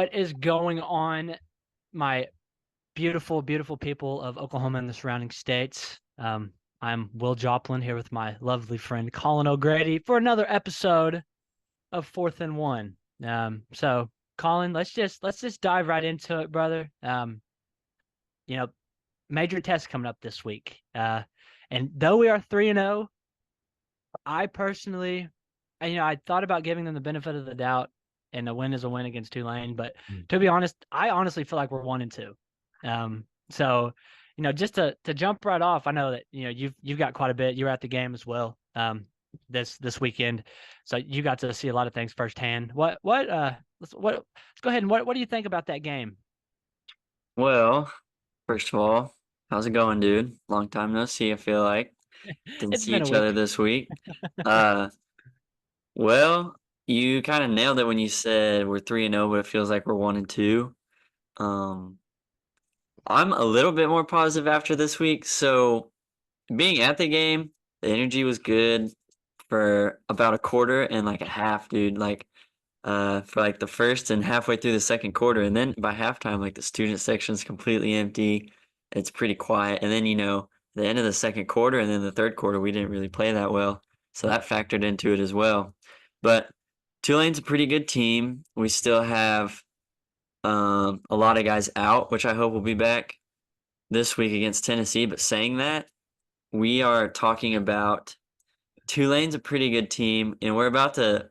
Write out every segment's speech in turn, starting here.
What is going on, my beautiful, beautiful people of Oklahoma and the surrounding states? I'm Will Joplin here with my lovely friend Colin O'Grady for another episode of Fourth and One. So Colin, let's just dive right into it, brother. You know, major test coming up this week. And though we are 3-0, I personally, I thought about giving them the benefit of the doubt, and a win is a win against Tulane. But to be honest, I honestly feel like we're 1-2. So just to jump right off, I know that you've got quite a bit. You were at the game as well, this weekend, so you got to see a lot of things firsthand. Let's go ahead and what do you think about that game? Well, first of all, how's it going, dude? Long time no see, I feel like. Didn't It's see been a each other week. this week. Uh, well, you kind of nailed it when you said we're 3-0, but it feels like we're 1-2. Um, I'm a little bit more positive after this week. So, being at the game, the energy was good for about a quarter and like a half, dude. For like the first and halfway through the second quarter, and then by halftime, like the student section's completely empty. It's pretty quiet, and then the end of the second quarter and then the third quarter, we didn't really play that well, so that factored into it as well. But Tulane's a pretty good team. We still have a lot of guys out, which I hope will be back this week against Tennessee. But saying that, we are talking about Tulane's a pretty good team, and we're about to.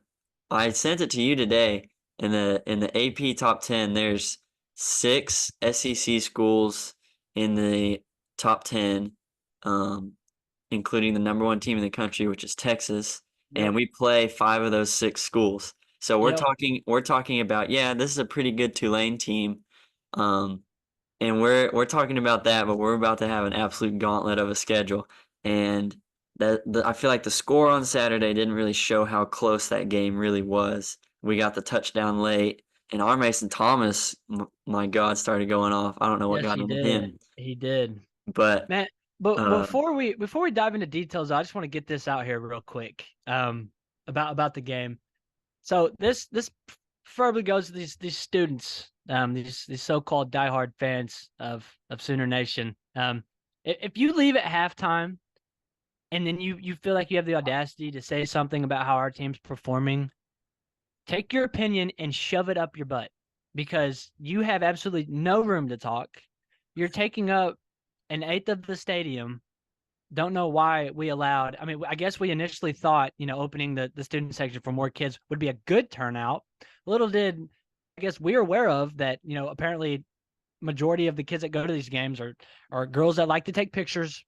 I sent it to you today. In the AP top 10, there's six SEC schools in the top 10, um, including the number one team in the country, which is Texas, Yep. and we play five of those six schools. So we're Yep. talking about, yeah, this is a pretty good Tulane team, um, and we're talking about that, but we're about to have an absolute gauntlet of a schedule. And I feel like the score on Saturday didn't really show how close that game really was. We got the touchdown late, and our Mason Thomas, my God, started going off. I don't know what Yes, got he into did. him, He did. but Man, but uh, before we dive into details, I just want to get this out here real quick. About the game. So this preferably goes to these students, these so-called diehard fans of Sooner Nation. If you leave at halftime and then you feel like you have the audacity to say something about how our team's performing, take your opinion and shove it up your butt because you have absolutely no room to talk. You're taking up an eighth of the stadium. Don't know why we allowed. I mean, I guess we initially thought, opening the student section for more kids would be a good turnout. Little did, I guess, we're aware of that, apparently majority of the kids that go to these games are girls that like to take pictures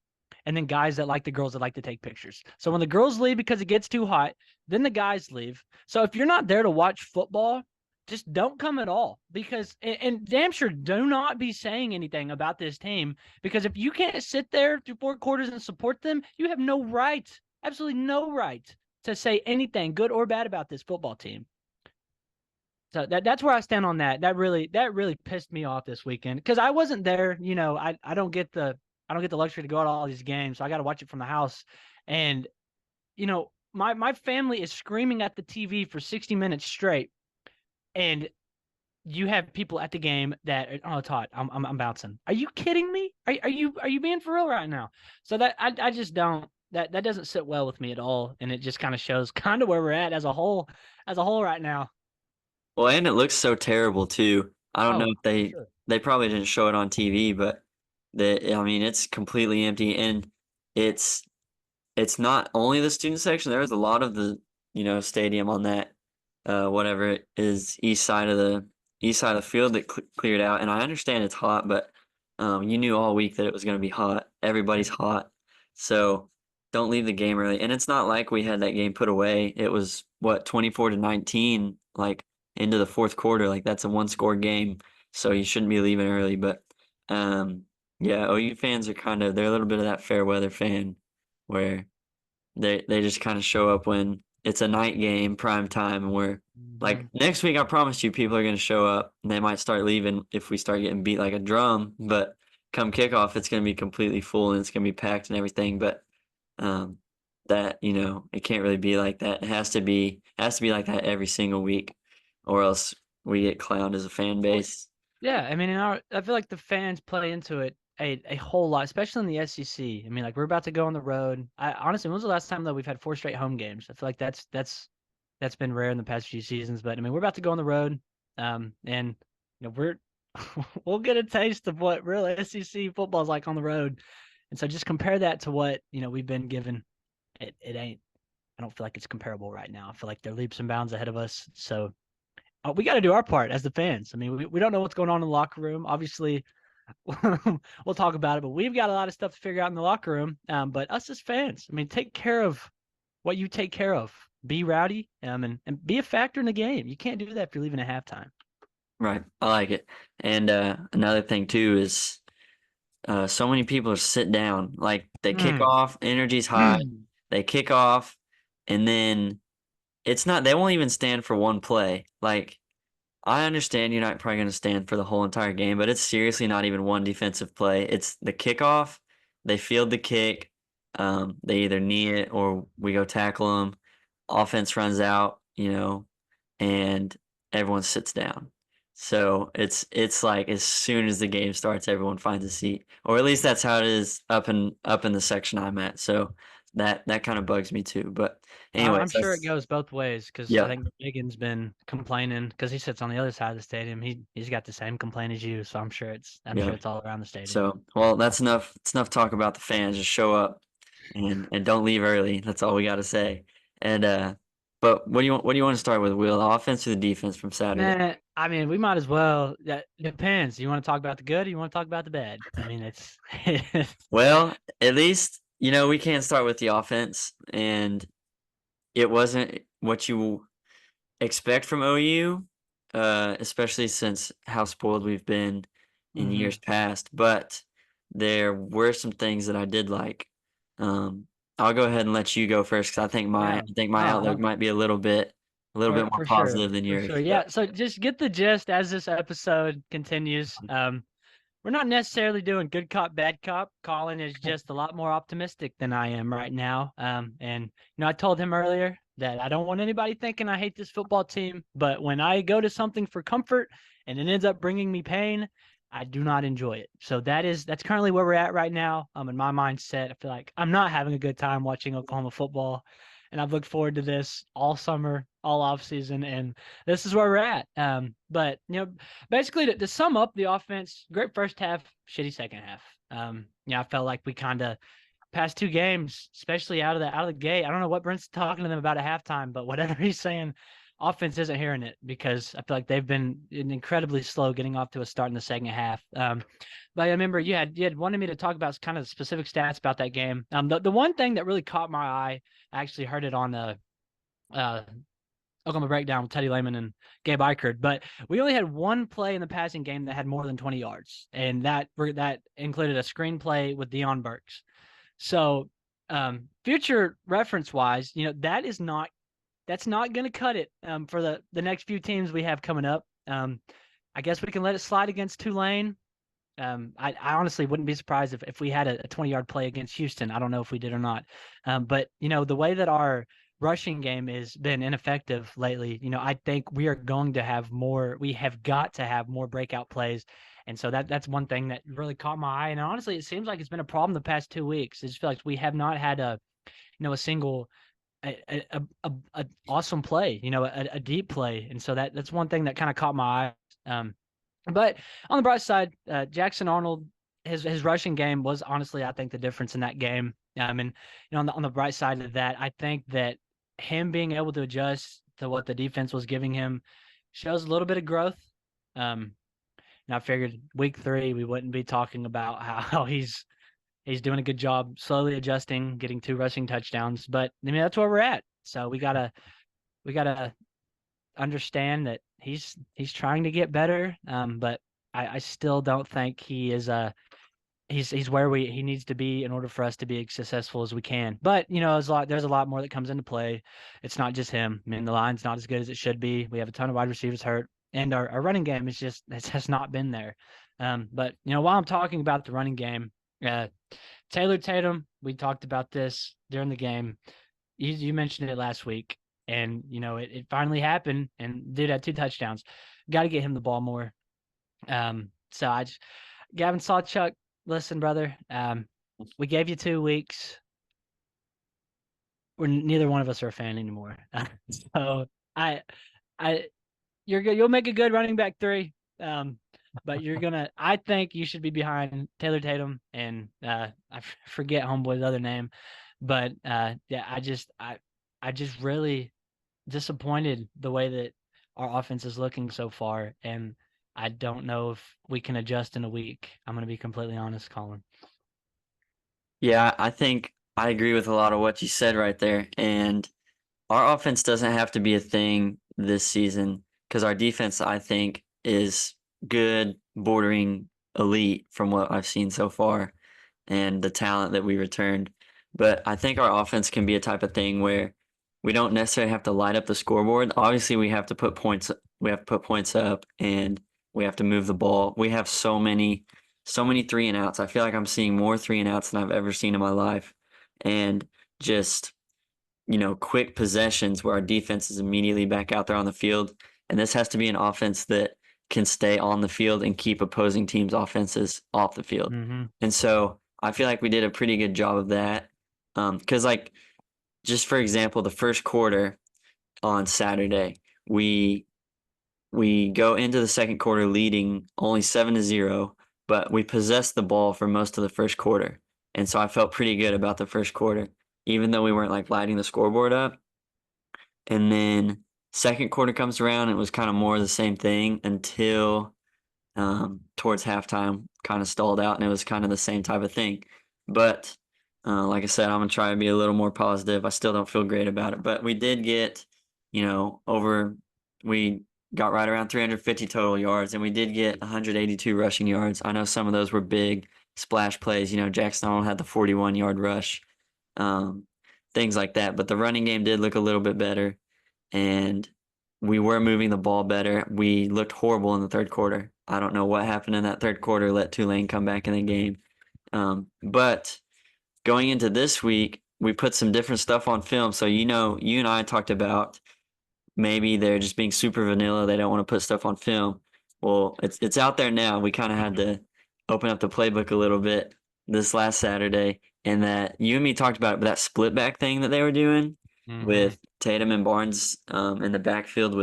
and then guys that like the girls that like to take pictures. So when the girls leave because it gets too hot, then the guys leave. So if you're not there to watch football, just don't come at all because and damn sure do not be saying anything about this team because if you can't sit there through four quarters and support them, you have no right, absolutely no right to say anything good or bad about this football team. So that's where I stand on that. That really pissed me off this weekend because I wasn't there. I don't get the luxury to go to all these games, so I got to watch it from the house. And my family is screaming at the TV for 60 minutes straight, and you have people at the game that Todd, I'm bouncing. Are you kidding me? Are you being for real right now? So that I just don't that doesn't sit well with me at all, and it just kind of shows kind of where we're at as a whole right now. well, and it looks so terrible too. I don't know Oh, if for they sure. they probably didn't show it on TV, but I mean, it's completely empty, and it's it's not only the student section. There was a lot of the stadium on that whatever it is east side of the field that cleared out. And I understand it's hot, but you knew all week that it was going to be hot. Everybody's hot, so don't leave the game early. And it's not like we had that game put away. It was what 24-19, like into the fourth quarter. Like that's a one score game, so you shouldn't be leaving early. But um, yeah, OU fans are they're a little bit of that fair weather fan where they just kind of show up when it's a night game, prime time, and we're like Mhm. next week. I promise you, people are going to show up, and they might start leaving if we start getting beat like a drum. But come kickoff, it's going to be completely full and it's going to be packed and everything. But um, that it can't really be like that. It has to be like that every single week, or else we get clowned as a fan base. Yeah, I mean, I feel like the fans play into it a whole lot, especially in the SEC. I mean, like we're about to go on the road. I honestly, when was the last time that we've had 4 straight home games? I feel like that's been rare in the past few seasons. But I mean, we're about to go on the road, and we're we'll get a taste of what real SEC football is like on the road. And so just compare that to what we've been given. It ain't. I don't feel like it's comparable right now. I feel like they're leaps and bounds ahead of us. So we got to do our part as the fans. I mean, we don't know what's going on in the locker room. Obviously, we'll talk about it, but we've got a lot of stuff to figure out in the locker room. But us as fans, I mean, take care of what you take care of. Be rowdy, and be a factor in the game. You can't do that if you're leaving at halftime. Right. I like it. And another thing too is so many people are sit down. Like they kick Mm. off, energy's high, they kick off, and then it's not, they won't even stand for one play. Like I understand you're not probably going to stand for the whole entire game, but it's seriously not even one defensive play. It's the kickoff, they field the kick, they either knee it or we go tackle them. Offense runs out, and everyone sits down. So it's like as soon as the game starts, everyone finds a seat, or at least that's how it is up in the section I'm at. So that kind of bugs me too. But I'm anyways, sure it that's goes both ways because I yeah. think Megan's been complaining because he sits on the other side of the stadium. He's got the same complaint as you, so I'm Yeah. sure it's all around the stadium. So, well, that's enough. It's enough talk about the fans. Just show up and don't leave early. That's all we got to say. And but what do you want to start with, Will? The offense or the defense from Saturday? Man, I mean, we might as well. That depends. You want to talk about the good or you want to talk about the bad? I mean, it's Well, at least we can't start with the offense, and it wasn't what you expect from OU, especially since how spoiled we've been in hmm years past. But there were some things that I did like. I'll go ahead and let you go first because I think my Yeah. I think my outlook No, might be a little bit more for sure. positive than For yours. sure. But Yeah. So just get the gist as this episode continues. We're not necessarily doing good cop, bad cop. Colin is just a lot more optimistic than I am right now. And I told him earlier that I don't want anybody thinking I hate this football team, but when I go to something for comfort and it ends up bringing me pain, I do not enjoy it. So that's currently where we're at right now. In my mindset, I feel like I'm not having a good time watching Oklahoma football, and I've looked forward to this all summer, all off season, and this is where we're at. But basically, to sum up the offense, great first half, shitty second half. I felt like we kind of past 2 games, especially out of the gate. I don't know what Brent's talking to them about at halftime, but whatever he's saying, offense isn't hearing it because I feel like they've been incredibly slow getting off to a start in the second half. But I remember you had wanted me to talk about kind of specific stats about that game. The one thing that really caught my eye, I actually heard it on uh Oklahoma Breakdown with Teddy Lehman and Gabe Eichert, but we only had one play in the passing game that had more than 20 yards, and that included a screenplay with Deion Burks. So, future reference wise, that's not going to cut it for the next few teams we have coming up. I guess we can let it slide against Tulane. I honestly wouldn't be surprised if we had a 20-yard play against Houston. I don't know if we did or not. But the way that our rushing game has been ineffective lately, I think we are going to have more. We have got to have more breakout plays. And so that's one thing that really caught my eye. And honestly, it seems like it's been a problem the past 2 weeks. I just feel like we have not had a single a awesome play, a deep play. And so that's one thing that kind of caught my eye. But on the bright side, Jackson Arnold, his rushing game was honestly, I think, the difference in that game. And on the bright side of that, I think that him being able to adjust to what the defense was giving him shows a little bit of growth. And I figured week 3 we wouldn't be talking about how he's doing a good job slowly adjusting, getting 2 rushing touchdowns. But I mean that's where we're at. So we gotta understand that he's trying to get better. But I still don't think he is he's where he needs to be in order for us to be as successful as we can. But there's a lot more that comes into play. It's not just him. I mean, the line's not as good as it should be. We have a ton of wide receivers hurt, and our running game it has not been there. But while I'm talking about the running game, Taylor Tatum, we talked about this during the game. You mentioned it last week. And it finally happened, and dude had 2 touchdowns. Got to get him the ball more. So Gavin Sawchuk, listen, brother. We gave you 2 weeks. Neither one of us are a fan anymore. So I, I, you'll make a good running back 3. But I think you should be behind Taylor Tatum and forget homeboy's other name, but yeah, I just really disappointed the way that our offense is looking so far, and I don't know if we can adjust in a week. I'm gonna be completely honest, Colin. Yeah, I think I agree with a lot of what you said right there. And our offense doesn't have to be a thing this season because our defense, I think, is good, bordering elite from what I've seen so far and the talent that we returned. But I think our offense can be a type of thing where we don't necessarily have to light up the scoreboard. Obviously, we have to put points up and we have to move the ball. We have so many three and outs. I feel like I'm seeing more three and outs than I've ever seen in my life. And just quick possessions where our defense is immediately back out there on the field. And this has to be an offense that can stay on the field and keep opposing teams' offenses off the field. Mm-hmm. And so I feel like we did a pretty good job of that. Because, just for example, the first quarter on Saturday, we go into the second quarter leading only 7-0, but we possessed the ball for most of the first quarter. And so I felt pretty good about the first quarter, even though we weren't like lighting the scoreboard up. And then second quarter comes around, and it was kind of more of the same thing until towards halftime, kind of stalled out, and it was kind of the same type of thing. But like I said, I'm gonna try to be a little more positive. I still don't feel great about it, but we did get, we got right around 350 total yards, and we did get 182 rushing yards. I know some of those were big splash plays. Jackson Arnold had the 41-yard rush, things like that. But the running game did look a little bit better, and we were moving the ball better. We looked horrible in the third quarter. I don't know what happened in that third quarter, let Tulane come back in the game. But going into this week, we put some different stuff on film. So, you and I talked about maybe they're just being super vanilla. They don't want to put stuff on film. Well, it's out there now. We kind of had to open up the playbook a little bit this last Saturday, and that you and me talked about it, but that split back thing that they were doing with Tatum and Barnes in the backfield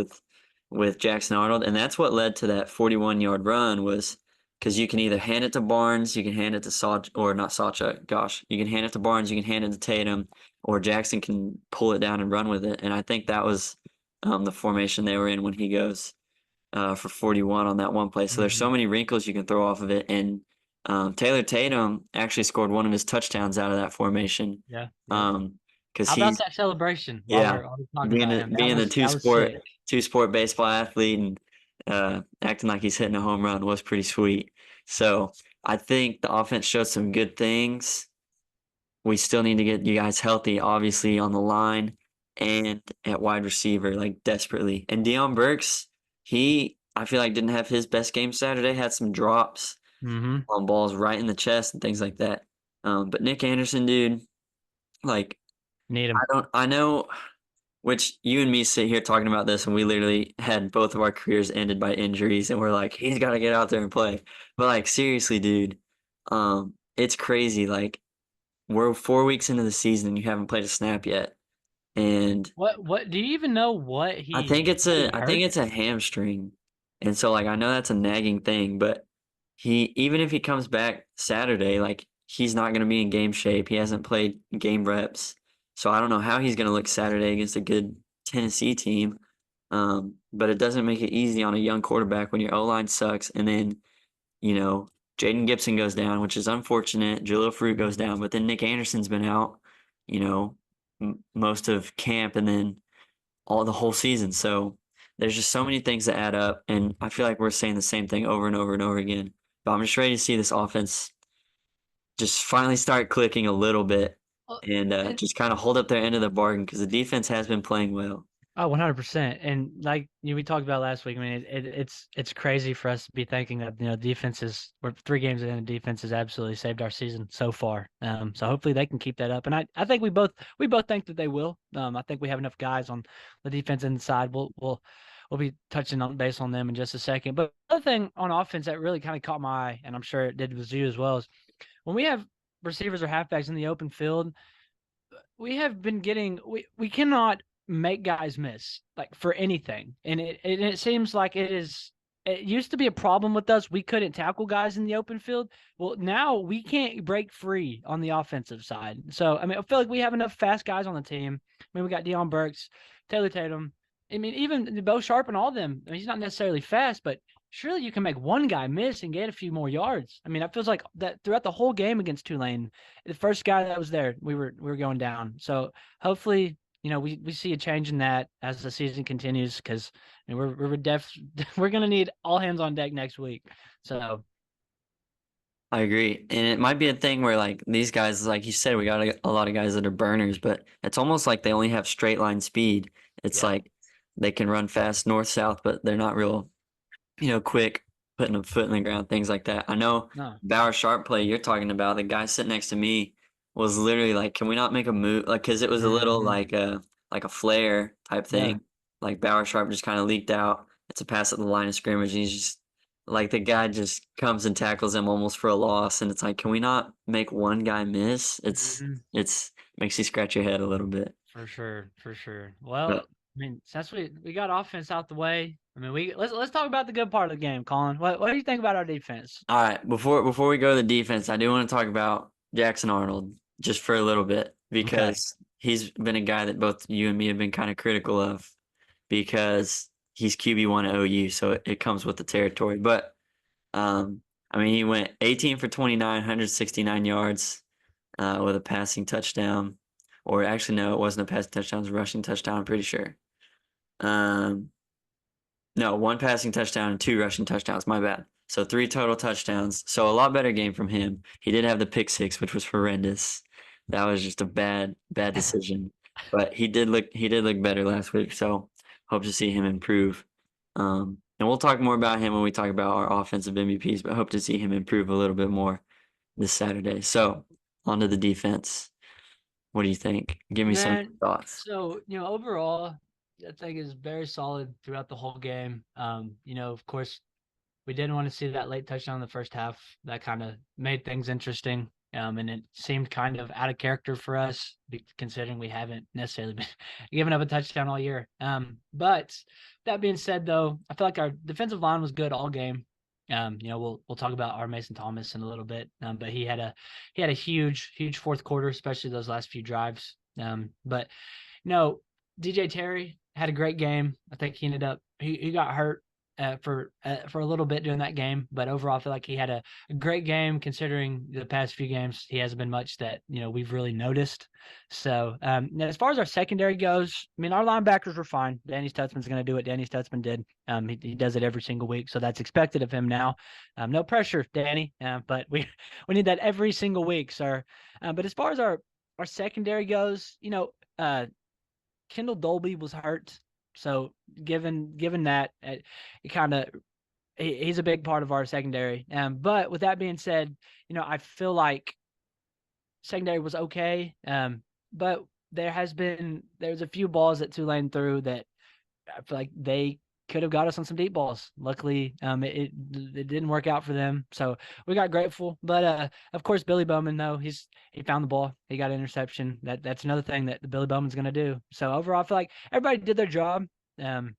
with Jackson Arnold, and that's what led to that 41-yard run was because you can either hand it to Barnes, you can hand it to Sawchuk, gosh, you can hand it to Barnes, you can hand it to Tatum, or Jackson can pull it down and run with it, and I think that was the formation they were in when he goes for 41 on that one play. So there's so many wrinkles you can throw off of it, and Taylor Tatum actually scored one of his touchdowns out of that formation. Yeah. Because How about that celebration? Yeah, being the two sport baseball athlete and acting like he's hitting a home run was pretty sweet. So I think the offense showed some good things. We still need to get you guys healthy, obviously, on the line and at wide receiver, like desperately. And Deion Burks, I feel like didn't have his best game Saturday, had some drops on balls right in the chest and things like that. But Nick Anderson, dude, like, need him. I know, which you and me sit here talking about this, and we literally had both of our careers ended by injuries, and we're like, he's got to get out there and play. But like, seriously, dude, it's crazy. Like, we're 4 weeks into the season, and you haven't played a snap yet. And what do you even know what he? I think it's a hamstring, and so like I know that's a nagging thing, but even if he comes back Saturday, like he's not going to be in game shape. He hasn't played game reps. So I don't know how he's going to look Saturday against a good Tennessee team. But it doesn't make it easy on a young quarterback when your O-line sucks. And then, Jaden Gibson goes down, which is unfortunate. Jalil Fruit goes down. But then Nick Anderson's been out, most of camp and then the whole season. So there's just so many things that add up. And I feel like we're saying the same thing over and over and over again. But I'm just ready to see this offense just finally start clicking a little bit. And just kind of hold up their end of the bargain because the defense has been playing well. Oh, 100%. And like we talked about last week, I mean, it's crazy for us to be thinking that, we're 3 games in and defense has absolutely saved our season so far. So hopefully they can keep that up. And I think we both think that they will. I think we have enough guys on the defense inside. We'll be touching on base on them in just a second. But the other thing on offense that really kind of caught my eye, and I'm sure it did with you as well, is when we have receivers or halfbacks in the open field, we have been getting we cannot make guys miss like for anything, and it seems like it used to be a problem with us. We couldn't tackle guys in the open field. Well, now we can't break free on the offensive side. So I mean, I feel like we have enough fast guys on the team. I mean, we got Deion Burks, Taylor Tatum. I mean, even Bo Sharp and all of them. I mean, he's not necessarily fast, but surely you can make one guy miss and get a few more yards. I mean, it feels like that throughout the whole game against Tulane, the first guy that was there, we were going down. So hopefully, we see a change in that as the season continues, because we're gonna need all hands on deck next week. So I agree. And it might be a thing where like these guys, like you said, we got a lot of guys that are burners, but it's almost like they only have straight line speed. It's yeah, like they can run fast north south, but they're not real, quick, putting a foot in the ground, things like that. I know no, Bauer Sharp play you're talking about, the guy sitting next to me was literally like, "Can we not make a move?" Like, because it was a little hmm like a flare type yeah, thing. Like Bauer Sharp just kind of leaked out. It's a pass at the line of scrimmage, and he's just like the guy just comes and tackles him almost for a loss, and it's like, can we not make one guy miss? It's makes you scratch your head a little bit. for sure, for sure. Well, But I mean, since we got offense out the way, I mean, let's talk about the good part of the game, Colin. What do you think about our defense? all right, before we go to the defense, I do want to talk about Jackson Arnold just for a little bit Okay. because he's been a guy that both you and me have been kind of critical of because he's QB1 at OU, so it comes with the territory. But I mean, he went 18 for 29, 169 yards with a passing touchdown, or actually no, it wasn't a passing touchdown, it was a rushing touchdown. I'm pretty sure. Um, no, one passing touchdown and 2 rushing touchdowns. My bad. So 3 total touchdowns. So a lot better game from him. He did have the pick six, which was horrendous. That was just a bad decision. But he did look better last week. So hope to see him improve. And we'll talk more about him when we talk about our offensive MVPs. But hope to see him improve a little bit more this Saturday. So on to the defense. What do you think? Give me some Man, thoughts. so overall, I think is very solid throughout the whole game. Of course, we didn't want to see that late touchdown in the first half. That kind of made things interesting. And it seemed kind of out of character for us, considering we haven't necessarily been given up a touchdown all year. But that being said, though, I feel like our defensive line was good all game. We'll talk about our Mason Thomas in a little bit. But he had a huge fourth quarter, especially those last few drives. But no, DJ Terry had a great game. I think he got hurt for a little bit during that game, but overall, I feel like he had a great game considering the past few games. He hasn't been much that we've really noticed. So now as far as our secondary goes, I mean our linebackers were fine. Danny Stutzman's going to do what Danny Stutzman did. He does it every single week, so that's expected of him now. No pressure, Danny, but we need that every single week, sir. But as far as our secondary goes, Kendall Dolby was hurt. So given that, it kind of he's a big part of our secondary. But with that being said, I feel like secondary was okay. But there's a few balls that Tulane threw that I feel like they could have got us on some deep balls. Luckily, it didn't work out for them, so we got grateful. But of course, Billy Bowman though he found the ball, he got an interception. That's another thing that the Billy Bowman's going to do. So overall, I feel like everybody did their job. Um,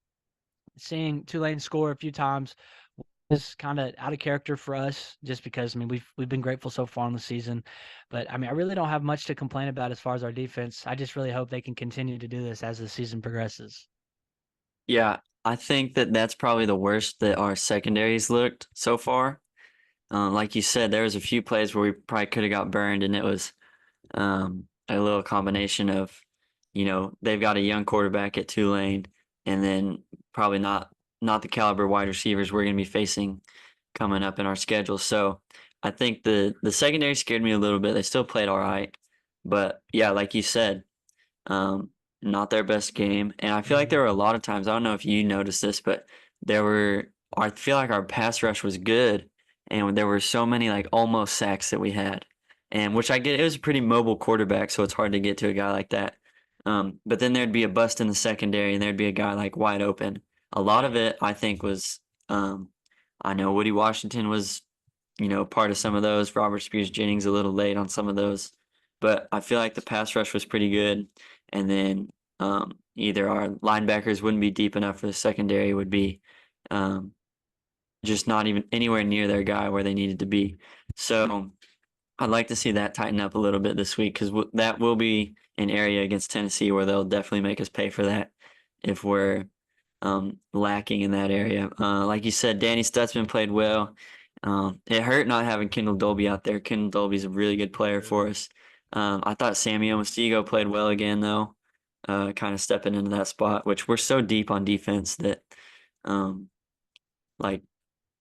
Seeing Tulane score a few times was kind of out of character for us, just because I mean we've been grateful so far in the season, but I mean I really don't have much to complain about as far as our defense. I just really hope they can continue to do this as the season progresses. Yeah, I think that that's probably the worst that our secondaries looked so far. Like you said, there was a few plays where we probably could have got burned, and it was a little combination of, they've got a young quarterback at Tulane, and then probably not the caliber wide receivers we're going to be facing coming up in our schedule. So I think the secondary scared me a little bit. They still played all right, but yeah, like you said, not their best game. And I feel like there were a lot of times, I don't know if you noticed this, but I feel like our pass rush was good. And there were so many like almost sacks that we had. And which I get, it was a pretty mobile quarterback, so it's hard to get to a guy like that. But then there'd be a bust in the secondary and there'd be a guy like wide open. A lot of it, I think, was, I know Woody Washington was, part of some of those. Robert Spears Jennings a little late on some of those. But I feel like the pass rush was pretty good. And then either our linebackers wouldn't be deep enough, for the secondary would be um, just not even anywhere near their guy where they needed to be. So I'd like to see that tighten up a little bit this week, because that will be an area against Tennessee where they'll definitely make us pay for that if we're lacking in that area. Like you said, Danny Stutzman played well. It hurt not having Kendall Dolby out there. Kendall Dolby's a really good player for us. I thought Sammy Omostigo played well again, though, kind of stepping into that spot, which we're so deep on defense that like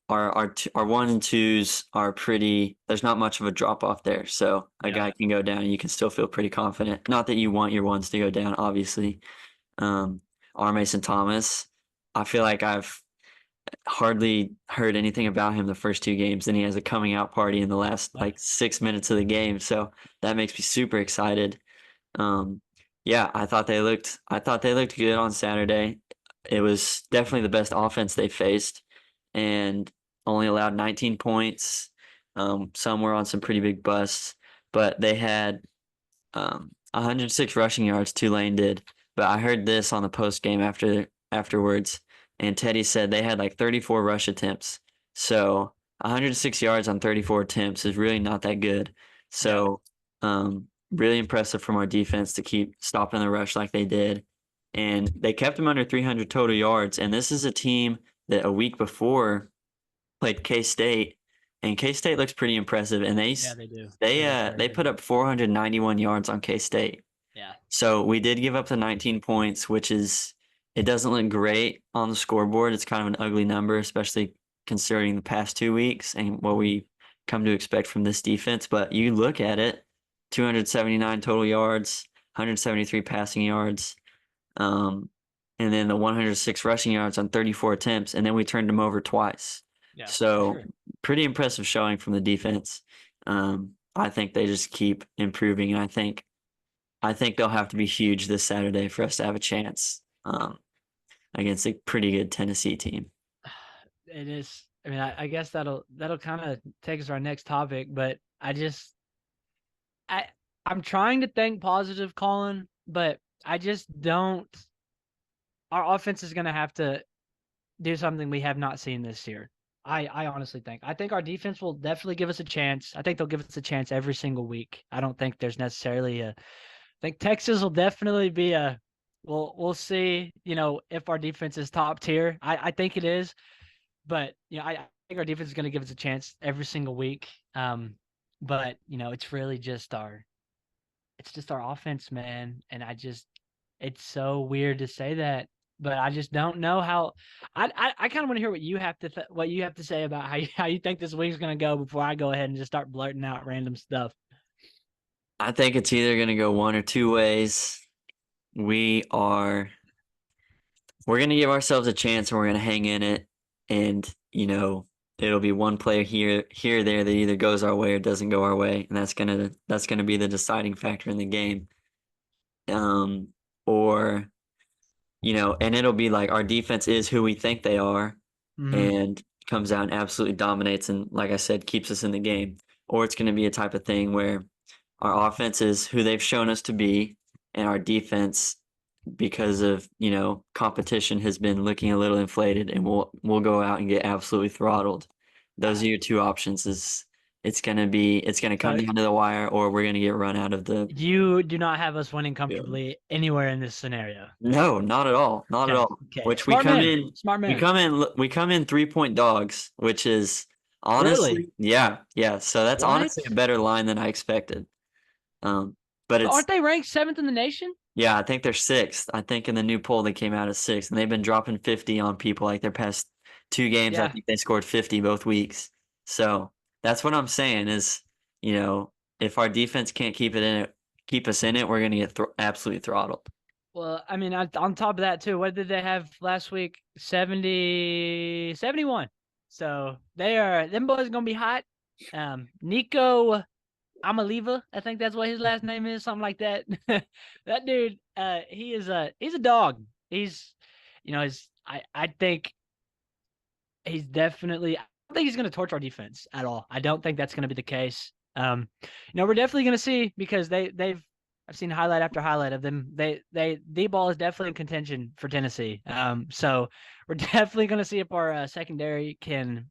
our one and twos are pretty. There's not much of a drop off there, so a guy can go down and you can still feel pretty confident. Not that you want your ones to go down, obviously. R. Mason Thomas, I feel like I've hardly heard anything about him the first two games, and he has a coming out party in the last like 6 minutes of the game, so that makes me super excited. Yeah, I thought they looked good on Saturday. It was definitely the best offense they faced, and only allowed 19 points. Some were on some pretty big busts, but they had 106 rushing yards. Tulane did, but I heard this on the post game afterwards, and Teddy said they had like 34 rush attempts. So 106 yards on 34 attempts is really not that good. So really impressive from our defense to keep stopping the rush like they did. And they kept them under 300 total yards. And this is a team that a week before played K-State, and K-State looks pretty impressive. And they do. they put up 491 yards on K-State. Yeah. So we did give up the 19 points, which is, it doesn't look great on the scoreboard. It's kind of an ugly number, especially considering the past 2 weeks and what we come to expect from this defense. But you look at it, 279 total yards, 173 passing yards, and then the 106 rushing yards on 34 attempts, and then we turned them over twice. Yeah. So Sure. pretty impressive showing from the defense. I think they just keep improving, and I think they'll have to be huge this Saturday for us to have a chance against a pretty good Tennessee team. It is. I mean, I guess that'll kind of take us to our next topic, but I'm trying to think positive, Colin, but I just don't. Our offense is going to have to do something we have not seen this year. I honestly think. I think our defense will definitely give us a chance. I think they'll give us a chance every single week. I don't think there's necessarily I think Texas will definitely be we'll see, if our defense is top tier. I think it is. But, I think our defense is going to give us a chance every single week. But, it's really just our offense, man. And it's so weird to say that, but I just don't know how. I kind of want to hear what you have to say about how you think this week's going to go before I go ahead and just start blurting out random stuff. I think it's either going to go one or two ways. We're going to give ourselves a chance, and we're going to hang in it. And, it'll be one play here or there that either goes our way or doesn't go our way. And that's going to be the deciding factor in the game. Or, and it'll be like our defense is who we think they are, and comes out and absolutely dominates and, like I said, keeps us in the game. Or it's going to be a type of thing where our offense is who they've shown us to be, and our defense, because of competition, has been looking a little inflated, and we'll go out and get absolutely throttled. Those are your two options. It's gonna come down to the wire, or we're gonna get run out of the. You do not have us winning comfortably anywhere in this scenario. No, not at all. Not at all. Okay. Which Smart we come man. in. Smart man. We come in 3-point dogs, which is honestly, Really? yeah. So that's honestly a better line than I expected. But aren't they ranked 7th in the nation? Yeah, I think they're 6th. I think in the new poll they came out as 6th, and they've been dropping 50 on people like their past 2 games. Yeah. I think they scored 50 both weeks. So that's what I'm saying is, if our defense can't keep us in it, we're going to get absolutely throttled. Well, I mean, on top of that too, what did they have last week? 70, 71. So them boys are gonna be hot. Nico Amaliva, I think that's what his last name is, something like that. That dude, he's a dog. He's, I think he's definitely. I don't think he's gonna torch our defense at all. I don't think that's gonna be the case. We're definitely gonna see because they've. I've seen highlight after highlight of them. D-ball is definitely in contention for Tennessee. So we're definitely gonna see if our secondary can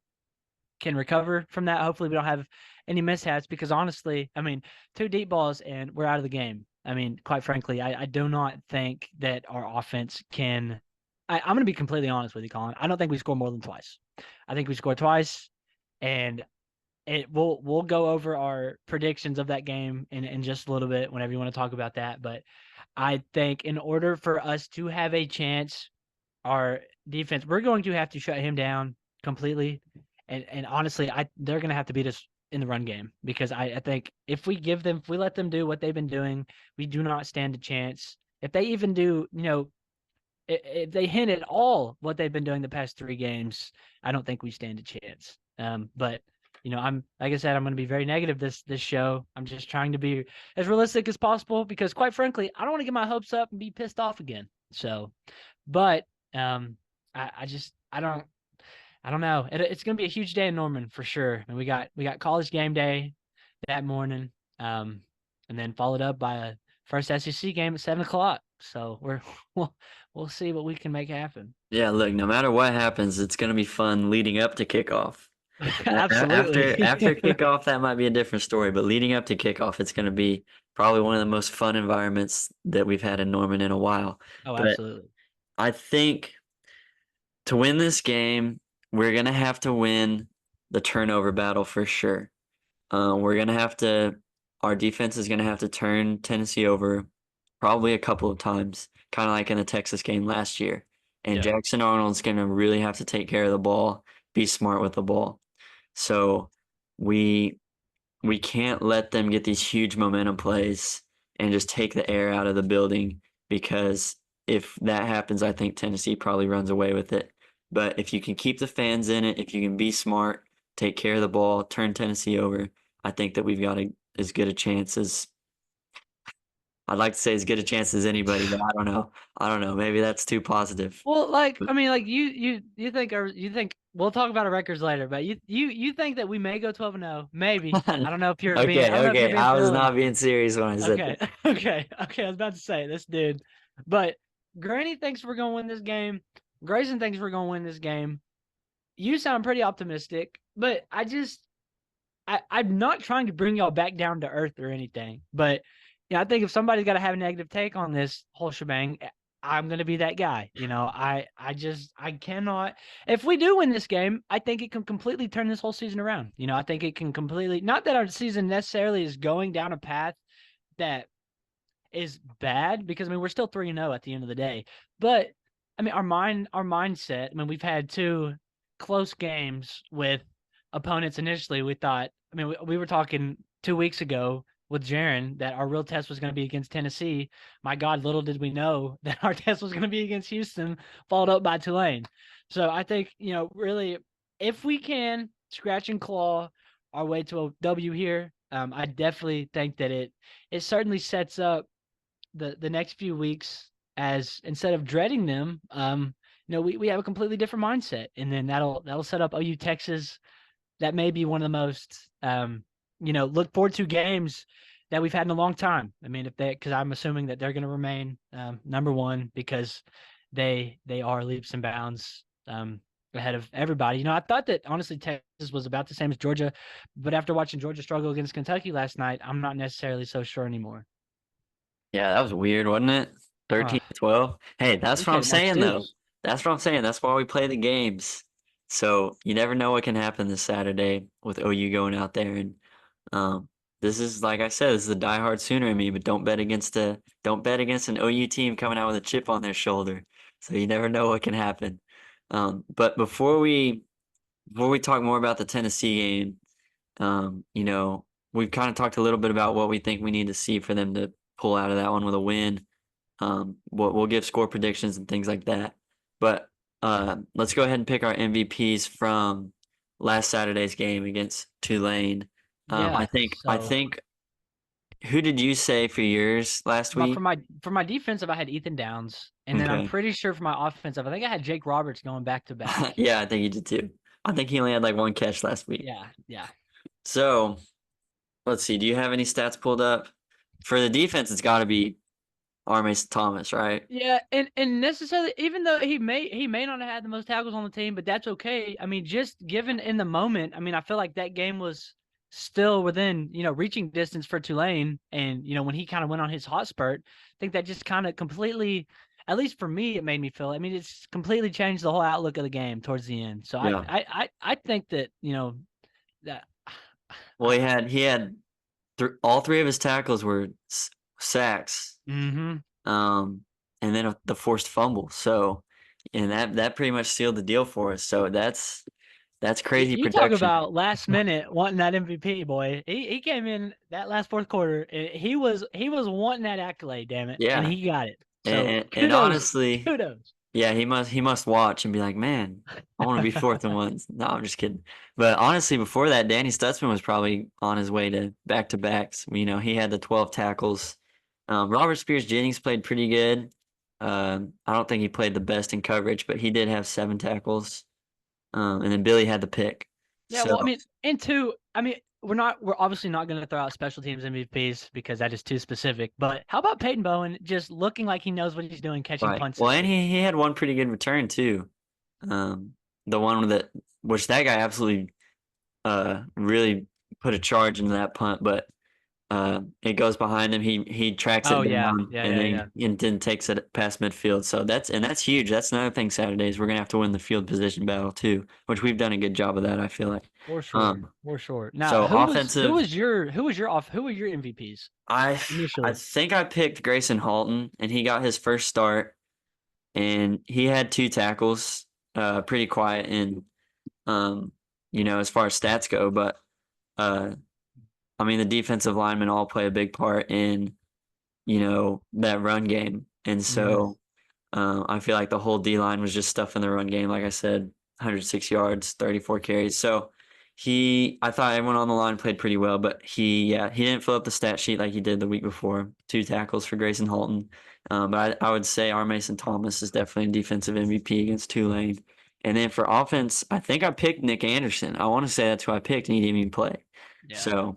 recover from that. Hopefully, we don't have any mishaps because honestly, I mean, two deep balls and we're out of the game. I mean, quite frankly, I do not think that our offense can. I'm going to be completely honest with you, Colin. I don't think we score more than twice. I think we scored twice, and we'll go over our predictions of that game in just a little bit whenever you want to talk about that. But I think in order for us to have a chance, our defense, we're going to have to shut him down completely. And honestly, they're gonna have to beat us in the run game because I think if we let them do what they've been doing, we do not stand a chance. If they even do, if they hint at all what they've been doing the past three games, I don't think we stand a chance. But I'm like I said, I'm going to be very negative this show. I'm just trying to be as realistic as possible because, quite frankly, I don't want to get my hopes up and be pissed off again. So, but I don't know. It's going to be a huge day in Norman for sure. And we got college game day that morning, and then followed up by a first SEC game at 7 o'clock. So we'll we'll see what we can make happen. Yeah, look, no matter what happens, it's gonna be fun leading up to kickoff. After Absolutely. kickoff, that might be a different story, but leading up to kickoff, it's gonna be probably one of the most fun environments that we've had in Norman in a while. Oh, But absolutely. I think to win this game, we're gonna have to win the turnover battle for sure. We're gonna have to. Our defense is gonna have to turn Tennessee over probably a couple of times, kind of like in the Texas game last year. And Yeah. Jackson Arnold's gonna really have to take care of the ball, be smart with the ball. So we we can't let them get these huge momentum plays and just take the air out of the building because if that happens, I think Tennessee probably runs away with it. But if you can keep the fans in it, if you can be smart, take care of the ball, turn Tennessee over, I think that we've got as good a chance as I'd like to say as good a chance as anybody, but I don't know. I don't know. Maybe that's too positive. Well, I mean, you think we'll talk about our records later, but you think that we may go 12-0, maybe. I don't know if you're being I Okay, don't know if you're okay. being I for was real or not not. being serious when I said Okay, that. okay. I was about to say this dude, but Granny thinks we're gonna win this game. Grayson thinks we're gonna win this game. You sound pretty optimistic, but I'm not trying to bring y'all back down to earth or anything. But I think if somebody's got to have a negative take on this whole shebang, I'm gonna be that guy. I cannot. If we do win this game, I think it can completely turn this whole season around. I think it can completely. Not that our season necessarily is going down a path that is bad because I mean we're still 3-0 at the end of the day. But I mean our mindset, I mean we've had two close games with opponents initially. We thought I mean we were talking 2 weeks ago with Jaron that our real test was going to be against Tennessee. My God, little did we know that our test was going to be against Houston, followed up by Tulane. So I think, really if we can scratch and claw our way to a W here, I definitely think that it certainly sets up the next few weeks as instead of dreading them, we have a completely different mindset, and then that'll set up OU Texas. That may be one of the most look forward to games that we've had in a long time. I mean, because I'm assuming that they're going to remain number one because they are leaps and bounds ahead of everybody. I thought that honestly Texas was about the same as Georgia, but after watching Georgia struggle against Kentucky last night, I'm not necessarily so sure anymore. Yeah, that was weird, wasn't it? Uh, 13-12. Hey, we that's what I'm played at Mark saying though. Stoops. That's what I'm saying. That's why we play the games. So you never know what can happen this Saturday with OU going out there and um this is like I said, this is a diehard Sooner in me, but don't bet against an OU team coming out with a chip on their shoulder. So you never know what can happen. But before we talk more about the Tennessee game, we've kind of talked a little bit about what we think we need to see for them to pull out of that one with a win. We'll give score predictions and things like that. But let's go ahead and pick our MVPs from last Saturday's game against Tulane. I Yeah. think who did you say for yours last But week? for my defensive, I had Ethan Downs, and then I'm Okay. pretty sure for my offensive, I think I had Jake Roberts going back to back. Yeah, I think you did too. I think he only had like one catch last week. Yeah, yeah, So let's see. Do you have any stats pulled up? For the defense, it's got to be Armace Thomas, right? yeah. And necessarily, even though he may not have had the most tackles on the team, but that's okay. I mean, just given in the moment, I mean, I feel like that game was still within reaching distance for Tulane, and when he kind of went on his hot spurt, I think that just kind of completely. At least for me, it made me feel. I mean, it's completely changed the whole outlook of the game towards the end. So I Yeah. I I, I think that that Well, he had all three of his tackles were sacks. mm-hmm. Um, and then the forced fumble. So, and that pretty much sealed the deal for us. So that's crazy You talk production. about last minute wanting that MVP, boy. He came in that last fourth quarter. And he was wanting that accolade, damn it, and Yeah. he got it. And, So and kudos, honestly, kudos. yeah, he must watch and be like, man, I want to be fourth and ones. No, I'm just kidding. But honestly, before that, Danny Stutzman was probably on his way to back to backs. He had the 12 tackles. Robert Spears Jennings played pretty good. I don't think he played the best in coverage, but he did have 7 tackles. And then Billy had the pick. Yeah, So well, I mean, we're obviously not going to throw out special teams MVPs because that is too specific. But how about Peyton Bowen just looking like he knows what he's doing, catching right. punts Well, this and week? he had one pretty good return too. The one which that guy absolutely really put a charge into that punt, but it goes behind him. He tracks Oh it yeah, down yeah, and yeah, then yeah. and then takes it past midfield. So that's huge. That's another thing Saturdays we're gonna have to win the field position battle too, which we've done a good job of that. I feel like. For sure, Um, for sure. Now, so offensive. who was your MVPs I I initially? think I picked Grayson Halton, and he got his first start, and he had 2 tackles, pretty quiet, and um, as far as stats go, but uh, I mean the defensive linemen all play a big part in that run game, and Mm-hmm. so I feel like the whole D line was just stuff in the run game. Like I said, 106 yards, 34 carries. So I thought everyone on the line played pretty well, but he didn't fill up the stat sheet like he did the week before. 2 tackles for Grayson Halton. But I would say R. Mason Thomas is definitely a defensive MVP against Tulane. And then for offense, I think I picked Nick Anderson. I want to say that's who I picked, and he didn't even play. Yeah. So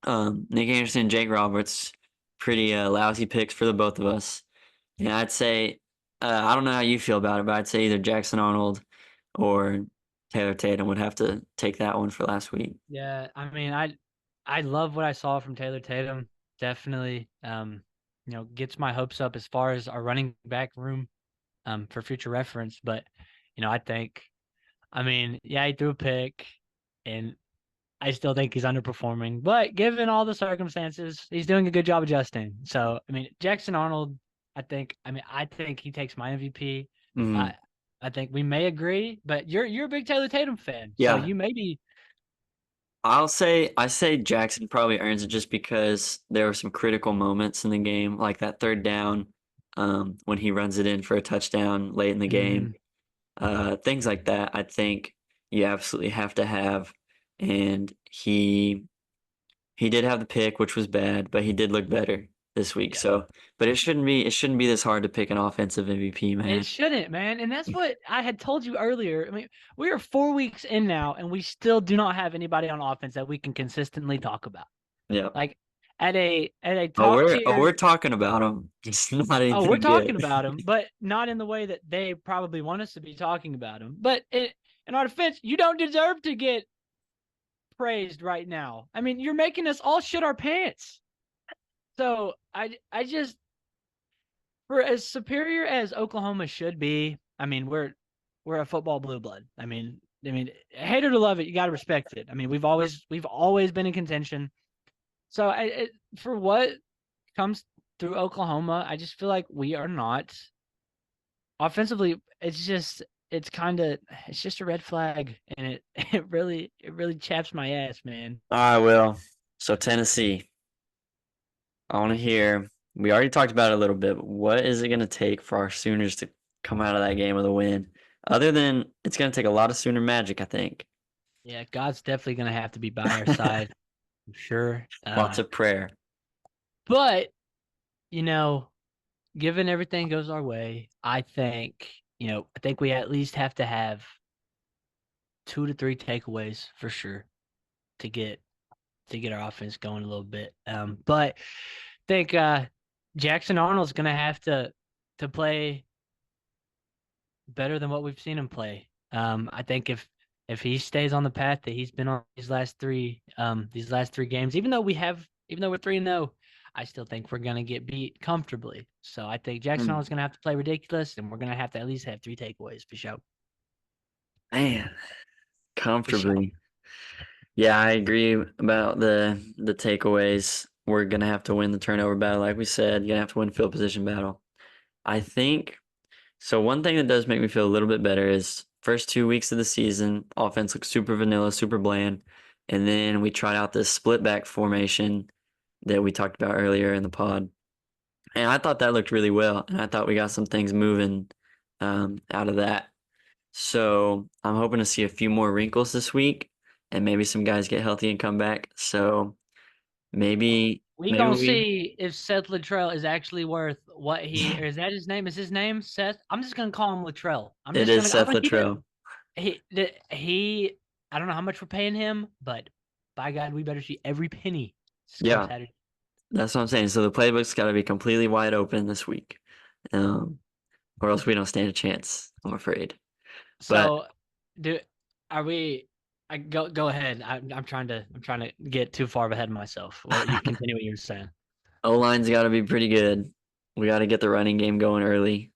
Nick Anderson, Jake Roberts, pretty lousy picks for the both of us. And I'd say, I don't know how you feel about it, but I'd say either Jackson Arnold or Taylor Tatum would have to take that one for last week. Yeah, I mean, I love what I saw from Taylor Tatum. Definitely, gets my hopes up as far as our running back room, for future reference. But, I mean, yeah, he threw a pick, and I still think he's underperforming. But given all the circumstances, he's doing a good job adjusting. So, I mean, Jackson Arnold, I think he takes my MVP. Mm, I I think we may agree, but you're a big Taylor Tatum fan, so yeah, you may be. I say Jackson probably earns it just because there were some critical moments in the game, like that third down, when he runs it in for a touchdown late in the game. Mhm. Things like that, I think you absolutely have to have. And he did have the pick, which was bad, but he did look better this week. Yeah. So, but it shouldn't be this hard to pick an offensive MVP, It man. shouldn't, man. And that's what I had told you earlier. I mean, we are 4 weeks in now, and we still do not have anybody on offense that we can consistently talk about. Yeah. Like at a Oh, top we're tier. we're talking about him. It's not Oh, we're anything talking good. about him, but not in the way that they probably want us to be talking about him. But in our defense, you don't deserve to get praised right now. I mean, you're making us all shit our pants. So I just for as superior as Oklahoma should be, I mean, we're a football blue blood. I mean, hate it or love it, you got to respect it. I mean, we've always been in contention. So for what comes through Oklahoma, I just feel like we are not offensively. It's just a red flag, and it really chaps my ass, man. All right, Will. So Tennessee, I want to hear we already talked about it a little bit. But what is it going to take for our Sooners to come out of that game with a win? Other than it's going to take a lot of Sooner magic, I think. Yeah, God's definitely gonna have to be by our side for sure. Lots of prayer. But you know, given everything goes our way, I think we at least have to have 2 to 3 takeaways for sure to get our offense going a little bit. But I think Jackson Arnold's gonna have to play better than what we've seen him play. I think if he stays on the path that he's been on these last three games, even though we're 3-0, I still think we're gonna get beat comfortably. So I think Jackson Hmm. Arnold's gonna have to play ridiculous, and we're gonna have to at least have 3 takeaways for sure. Man, For sure. comfortably. Yeah, I agree about the takeaways. We're gonna have to win the turnover battle, like we said. You're gonna have to win field position battle. I think so. One thing that does make me feel a little bit better is first 2 weeks of the season, offense looks super vanilla, super bland, and then we tried out this split back formation that we talked about earlier in the pod, and I thought that looked really well, and I thought we got some things moving out of that. So I'm hoping to see a few more wrinkles this week, and maybe some guys get healthy and come back. So maybe We maybe gonna we see if Seth Luttrell is actually worth what or is that his name? Is his name Seth? I'm just gonna call him Luttrell. it is I'm Seth gonna keep it. Latrell. He I don't know how much we're paying him, but by God, we better see every penny come Yeah, Saturday. that's what I'm saying. So the playbook's got to be completely wide open this week, um, or else we don't stand a chance. I'm afraid. But So, do are we? I go ahead. I'm trying to get too far ahead of myself. Well, you continue what you were saying. O line's got to be pretty good. We got to get the running game going early.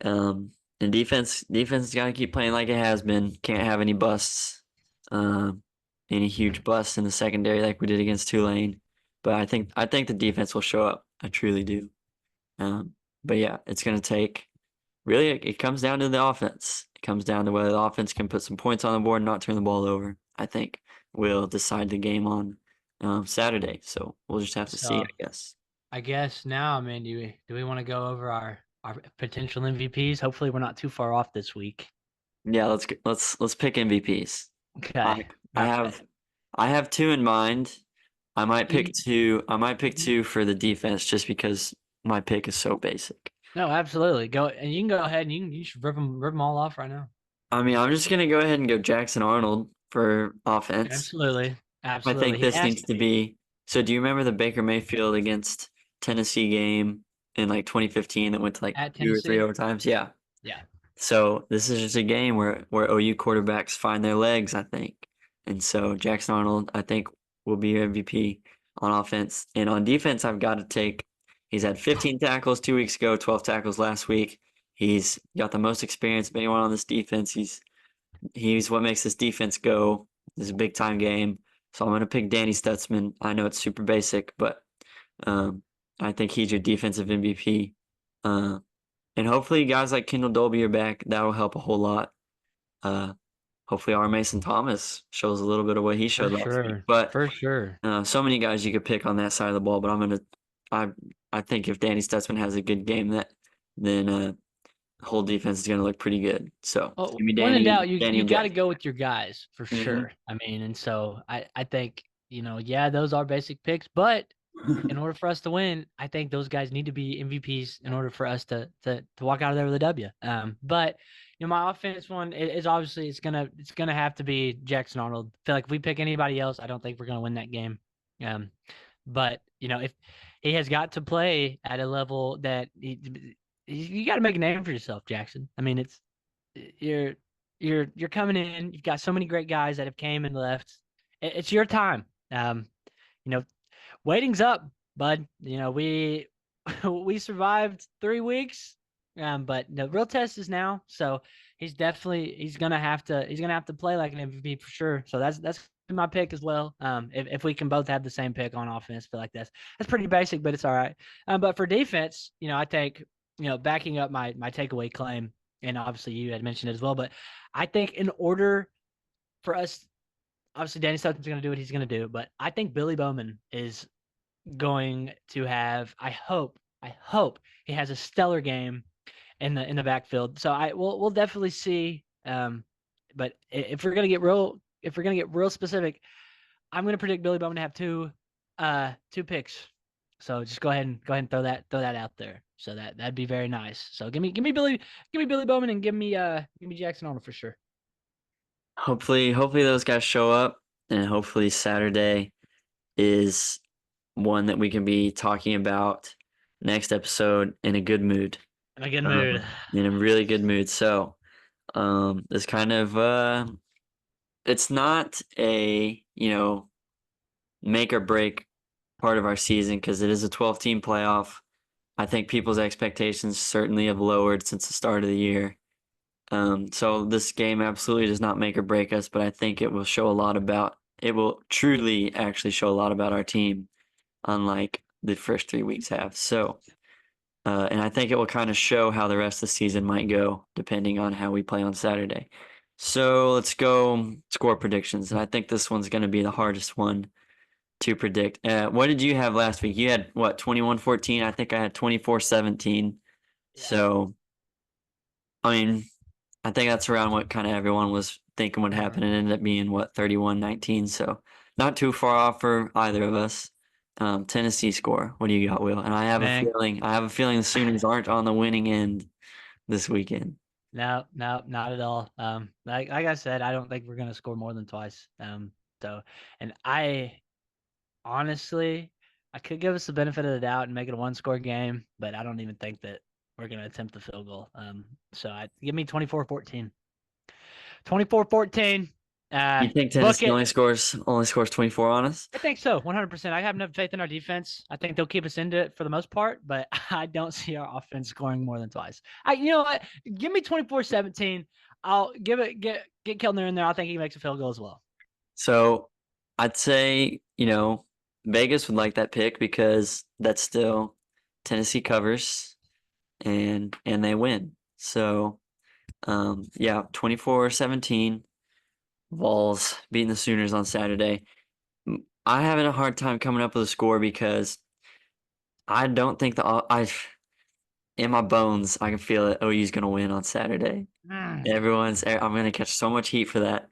And defense got to keep playing like it has been. Can't have any busts, um, any huge busts in the secondary like we did against Tulane. But I think the defense will show up. I truly do. Um, but yeah, it's gonna take. Really, it comes down to the offense. It comes down to whether the offense can put some points on the board and not turn the ball over. I think will decide the game on Saturday. So we'll just have to see, So, I guess. I guess now, I mean, do we want to go over our potential MVPs? Hopefully, we're not too far off this week. Yeah, let's pick MVPs. I Okay. I All have right. I have two in mind. I might pick You, two. I might pick two for the defense just because my pick is so basic. no, absolutely. Go and you can go ahead and you should rip them all off right now. I mean, I'm just gonna go ahead and go Jackson Arnold for offense. Absolutely. I Absolutely. think He this has needs to to be. be. So, do you remember the Baker Mayfield against Tennessee game in like 2015 that went to like At 2 or 3 Tennessee. overtimes? Yeah. Yeah. So this is just a game where OU quarterbacks find their legs, I think. And so Jackson Arnold, I think, will be your MVP on offense. And on defense, I've got to take. He's had 15 tackles 2 weeks ago, 12 tackles last week. He's got the most experience of anyone on this defense. He's what makes this defense go. This is a big time game. So I'm going to pick Danny Stutzman. I know it's super basic, but um, I think he's your defensive MVP. Uh, and hopefully guys like Kendall Dolby are back. That will help a whole lot. Uh, hopefully our Mason Thomas shows a little bit of what he For showed last week. sure. But For sure. so many guys you could pick on that side of the ball. But I I think if Danny Stutzman has a good game, then the whole defense is going to look pretty good. So Oh, give me when in doubt, Danny you and got to Jack. go with your guys for Hmm. sure. I mean, and so I think, yeah, those are basic picks, but in order for us to win, I think those guys need to be MVPs in order for us to walk out of there with a W. But my offense one is obviously it's gonna have to be Jackson Arnold. I feel like if we pick anybody else, I don't think we're gonna win that game. But if he has got to play at a level that you got to make a name for yourself, Jackson. I mean, you're you're coming in. You've got so many great guys that have came and left. It's your time. You know, waiting's up, bud. We we survived 3 weeks, but the real test is now. So he's gonna have to play like an MVP for sure. So that's my pick as well. If we can both have the same pick on offense, I feel like that's pretty basic, but it's all right. But for defense, I think backing up my takeaway claim, and obviously you had mentioned it as well, but I think in order for us, obviously Danny Sutton's going to do what he's going to do, but I think Billy Bowman is going to have. I hope he has a stellar game in the backfield. So we'll definitely see. But if we're gonna get real specific, I'm gonna predict Billy Bowman to have two picks. So just go ahead and throw that out there. So that'd be very nice. So give me Billy Bowman and give me Jackson Arnold for sure. Hopefully those guys show up, and hopefully Saturday is one that we can be talking about next episode in a good mood. In a good mood. In a really good mood. So, this kind of it's not a, make or break part of our season because it is a 12-team playoff. I think people's expectations certainly have lowered since the start of the year. So this game absolutely does not make or break us, but I think it will truly actually show a lot about our team, unlike the first 3 weeks have. So, and I think it will kind of show how the rest of the season might go, depending on how we play on Saturday. So let's go score predictions. And I think this one's going to be the hardest one to predict. What did you have last week? You had what, 21-14? I think I had 24-17. Yeah. So, I mean, I think that's around what kind of everyone was thinking would happen. It ended up being what, 31-19. So not too far off for either of us. Tennessee score. What do you got, Will? And I have a feeling the Sooners aren't on the winning end this weekend. No, not at all. Like I said, I don't think we're gonna score more than twice. So, and I honestly, I could give us the benefit of the doubt and make it a one-score game, but I don't even think that we're gonna attempt the field goal. So give me 24-14. 24-14. You think Tennessee only scores 24 on us? I think so, 100%. I have enough faith in our defense. I think they'll keep us into it for the most part, but I don't see our offense scoring more than twice. You know what? Give me 24-17. I'll get Kellner in there. I think he makes a field goal as well. So I'd say, Vegas would like that pick because that's still Tennessee covers and they win. So, 24-17. Vols beating the Sooners on Saturday. I'm having a hard time coming up with a score because I don't think in my bones I can feel it. OU's gonna win on Saturday. I'm gonna catch so much heat for that.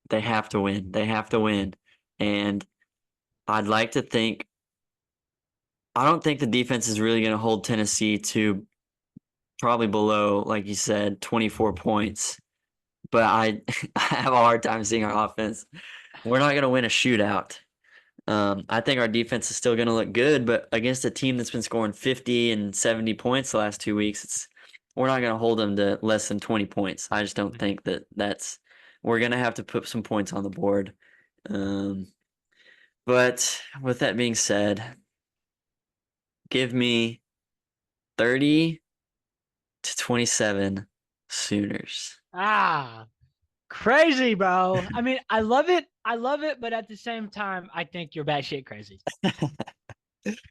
They have to win. They have to win, and I'd like to think. I don't think the defense is really gonna hold Tennessee to probably below, like you said, 24 points. But I have a hard time seeing our offense. We're not going to win a shootout. I think our defense is still going to look good, but against a team that's been scoring 50 and 70 points the last 2 weeks, we're not going to hold them to less than 20 points. I just don't think we're going to have to put some points on the board. But with that being said, give me 30-27 Sooners. Crazy, bro. I mean, I love it, but at the same time, I think you're batshit crazy.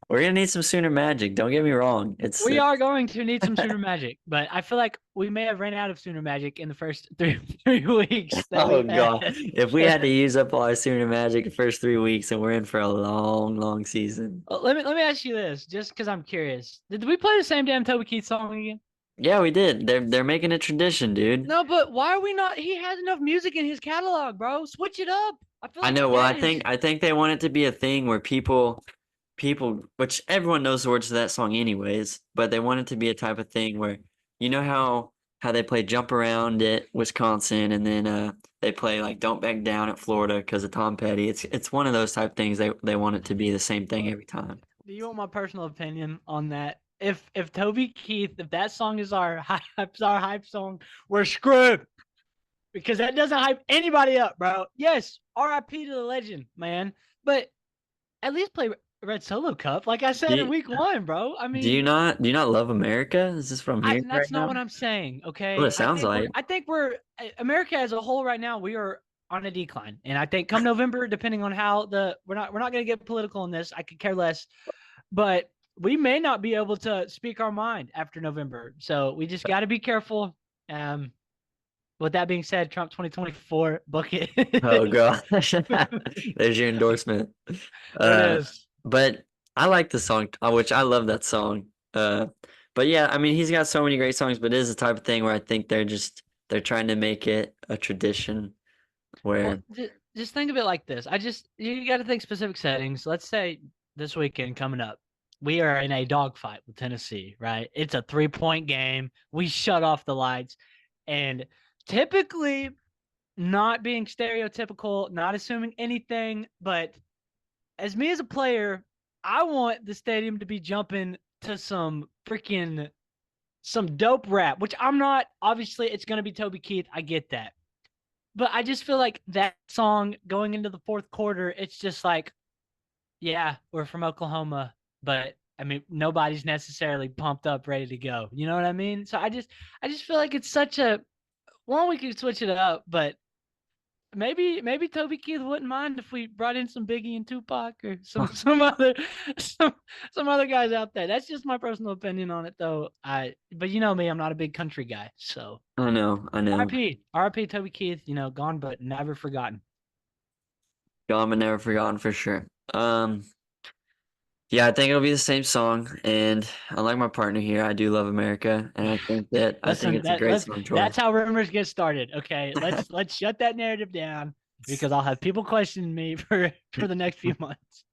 We're gonna need some Sooner magic. Don't get me wrong. We are going to need some Sooner magic, but I feel like we may have ran out of Sooner magic in the first three weeks. Oh god! If we had to use up all our Sooner magic the first 3 weeks, then we're in for a long, long season. Well, let me ask you this, just because I'm curious. Did we play the same damn Toby Keith song again? Yeah, we did. They're making a tradition, dude. No, but why are we not? He has enough music in his catalog, bro. Switch it up. I know. Well, I think they want it to be a thing where people, which everyone knows the words to that song anyways, but they want it to be a type of thing where, you know how they play Jump Around at Wisconsin, and then they play like Don't Back Down at Florida because of Tom Petty. It's one of those type of things. They want it to be the same thing every time. Do you want my personal opinion on that? If Toby Keith, if that song is our hype song, we're screwed. Because that doesn't hype anybody up, bro. Yes, R.I.P. to the legend, man. But at least play Red Solo Cup, like I said in week 1, bro. I mean, do you not love America? Is this what I'm hearing? That's not what I'm saying. Okay. Well, it sounds like. I think we're America as a whole right now. We are on a decline, and I think come November, depending on how we're not going to get political in this. I could care less, but we may not be able to speak our mind after November. So we just got to be careful. With that being said, Trump 2024, book it. Oh gosh, there's your endorsement. There it Uh, is. but I like the song, which I love that song. But yeah, I mean, he's got so many great songs, but it is the type of thing where I think they're trying to make it a tradition Well, where, just think of it like this. You got to think specific settings. Let's say this weekend coming up, we are in a dogfight with Tennessee, right? It's a 3-point game. We shut off the lights, and typically, not being stereotypical, not assuming anything, but as me as a player, I want the stadium to be jumping to some dope rap, which I'm not. Obviously, it's going to be Toby Keith. I get that. But I just feel like that song going into the fourth quarter, it's just like, yeah, we're from Oklahoma, but I mean, nobody's necessarily pumped up, ready to go. You know what I mean? So I just feel like it's such a one. We could switch it up, but maybe Toby Keith wouldn't mind if we brought in some Biggie and Tupac or some some other guys out there. That's just my personal opinion on it, though. But you know me, I'm not a big country guy, so. I know, RP Toby Keith, gone but never forgotten. gone but never forgotten for sure. Yeah, I think it'll be the same song, and unlike my partner here, I do love America, and I think Listen, it's a great song that's choice. how rumors get started. Okay, let's shut that narrative down because I'll have people questioning me for the next few months.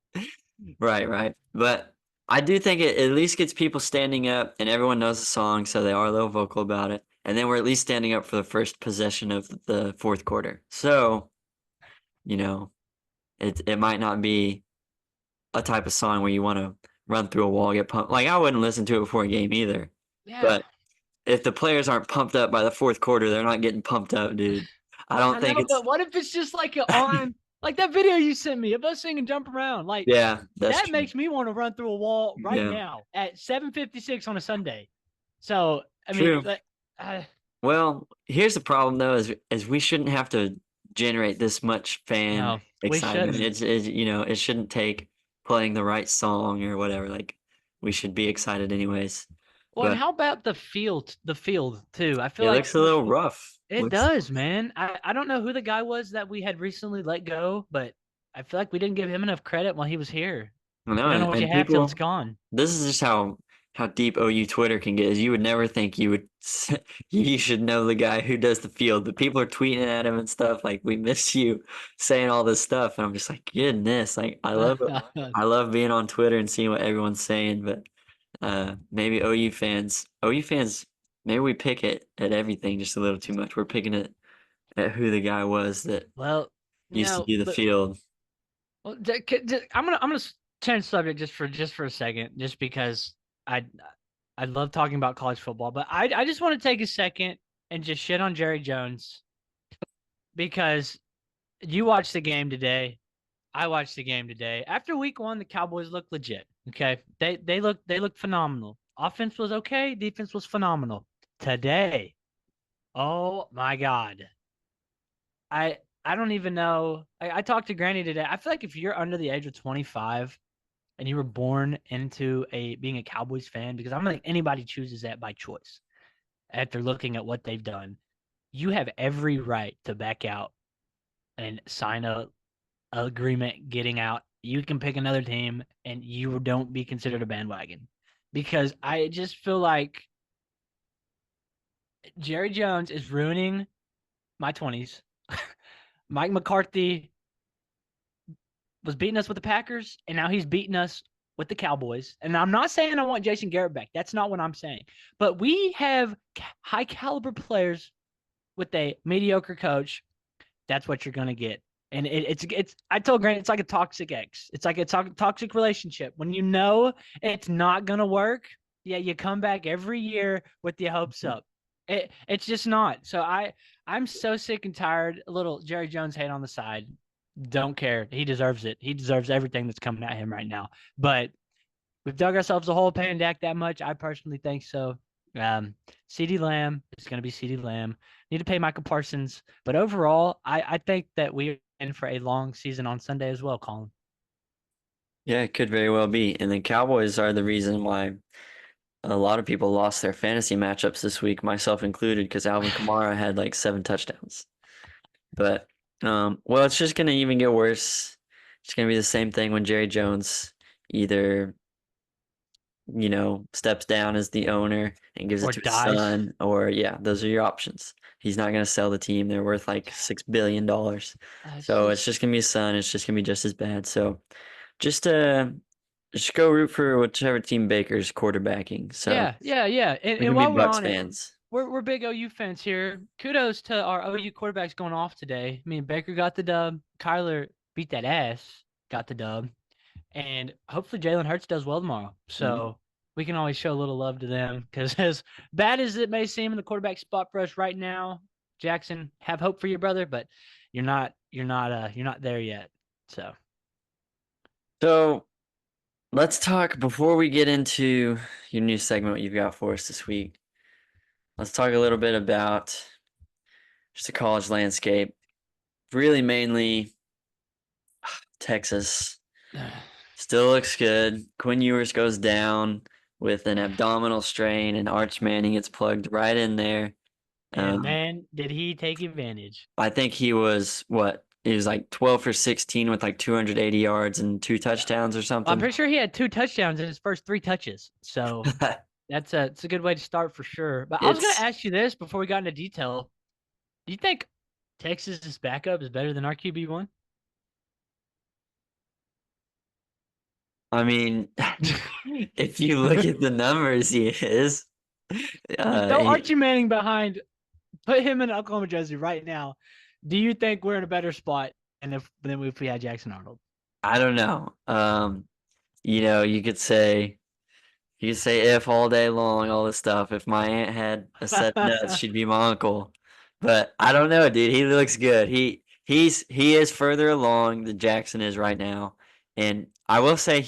Right, right. But I do think it at least gets people standing up and everyone knows the song, so they are a little vocal about it. And then we're at least standing up for the first possession of the fourth quarter. So, you know, it might not be a type of song where you want to run through a wall, get pumped. Like I wouldn't listen to it before a game either. Yeah, But if the players aren't pumped up by the fourth quarter, they're not getting pumped up, dude. I don't I think know, it's but what if it's just like like that video you sent me of us singing "Jump Around"? Like yeah, that's that true. makes me want to run through a wall right Yeah. now at 7:56 on a Sunday. So I mean, True. Well, here's the problem though, is we shouldn't have to generate this much fan no, we excitement. shouldn't. It's it shouldn't take playing the right song or whatever. Like we should be excited anyways. Well, and But how about the field? The field too. I feel it like looks a little rough. it does, man. I don't know who the guy was that we had recently let go, but I feel like we didn't give him enough credit while he was here. I know, You don't know what you and have till it's people, gone. this is just how deep OU Twitter can get. Is you would never think you would you should know the guy who does the field, but people are tweeting at him and stuff like we miss you, saying all this stuff, and I'm just like goodness, like I love being on Twitter and seeing what everyone's saying, but maybe OU fans, maybe we pick it at everything just a little too much. We're picking it at who the guy was that Well, used to do the but field. well, I'm gonna change subject just for a second, just because I I love talking about college football, but I just want to take a second and just shit on Jerry Jones because you watched the game today. I watched the game today. After week one, the Cowboys looked legit. Okay. They looked phenomenal. Offense was okay, defense was phenomenal. Today, oh my God. I don't even know. I talked to Granny today. I feel like if you're under the age of 25 and you were born into being a Cowboys fan, because I don't think anybody chooses that by choice after looking at what they've done, you have every right to back out and sign a agreement getting out. You can pick another team and you don't be considered a bandwagon. Because I just feel like Jerry Jones is ruining my 20s. Mike McCarthy was beating us with the Packers, and now he's beating us with the Cowboys. And I'm not saying I want Jason Garrett back. That's not what I'm saying. But we have high caliber players with a mediocre coach. That's what you're going to get. And it's I told Grant it's like a toxic ex. It's like a toxic relationship. When you know it's not gonna work, yeah, you come back every year with your hopes up. It's just not. So I'm so sick and tired. A little Jerry Jones hate on the side. Don't care. He deserves it. He deserves everything that's coming at him right now. But we've dug ourselves a hole paying Dak that much. I personally think so. CeeDee Lamb is going to be CeeDee Lamb. Need to pay Michael Parsons. But overall, I think that we're in for a long season on Sunday as well, Colin. Yeah, it could very well be. And the Cowboys are the reason why a lot of people lost their fantasy matchups this week, myself included, because Alvin Kamara had like 7 touchdowns. But well, it's just gonna even get worse. It's gonna be the same thing when Jerry Jones either, steps down as the owner and gives it Or to his dies. son, or yeah, those are your options. He's not gonna sell the team. They're worth like $6 billion. It's So it's just just gonna be his son. It's just gonna be just as bad. So just just go root for whichever team Baker's quarterbacking. So yeah. we And can be while we're Bucks on it, fans. we're big OU fans here. Kudos to our OU quarterbacks going off today. I mean, Baker got the dub. Kyler beat that ass, got the dub. And hopefully Jalen Hurts does well tomorrow. Mhm. So we can always show a little love to them because as bad as it may seem in the quarterback spot for us right now, Jackson, have hope for your brother, but you're not there yet. So So let's talk before we get into your new segment, what you've got for us this week. Let's talk a little bit about just the college landscape. Really, mainly Texas. Still looks good. Quinn Ewers goes down with an abdominal strain, and Arch Manning gets plugged right in there. and Um, man, did he take advantage. I think he was what? He was like 12 for 16 with like 280 yards and 2 touchdowns or I'm something. pretty sure he had 2 touchdowns in his first 3 touches. So it's a good way to start for sure. But I was gonna It's, ask you this before we got into detail. Do you think Texas's backup is better than our QB1? I mean, if you look at the numbers, he is. You throw He, Archie Manning behind, put him in Oklahoma jersey right now. Do you think we're in a better spot than if we had Jackson Arnold? I don't know. You could say if all day long, all this stuff. If my aunt had a set of nuts, she'd be my uncle. But I don't know, dude. He looks good. He is further along than Jackson is right now. And I will say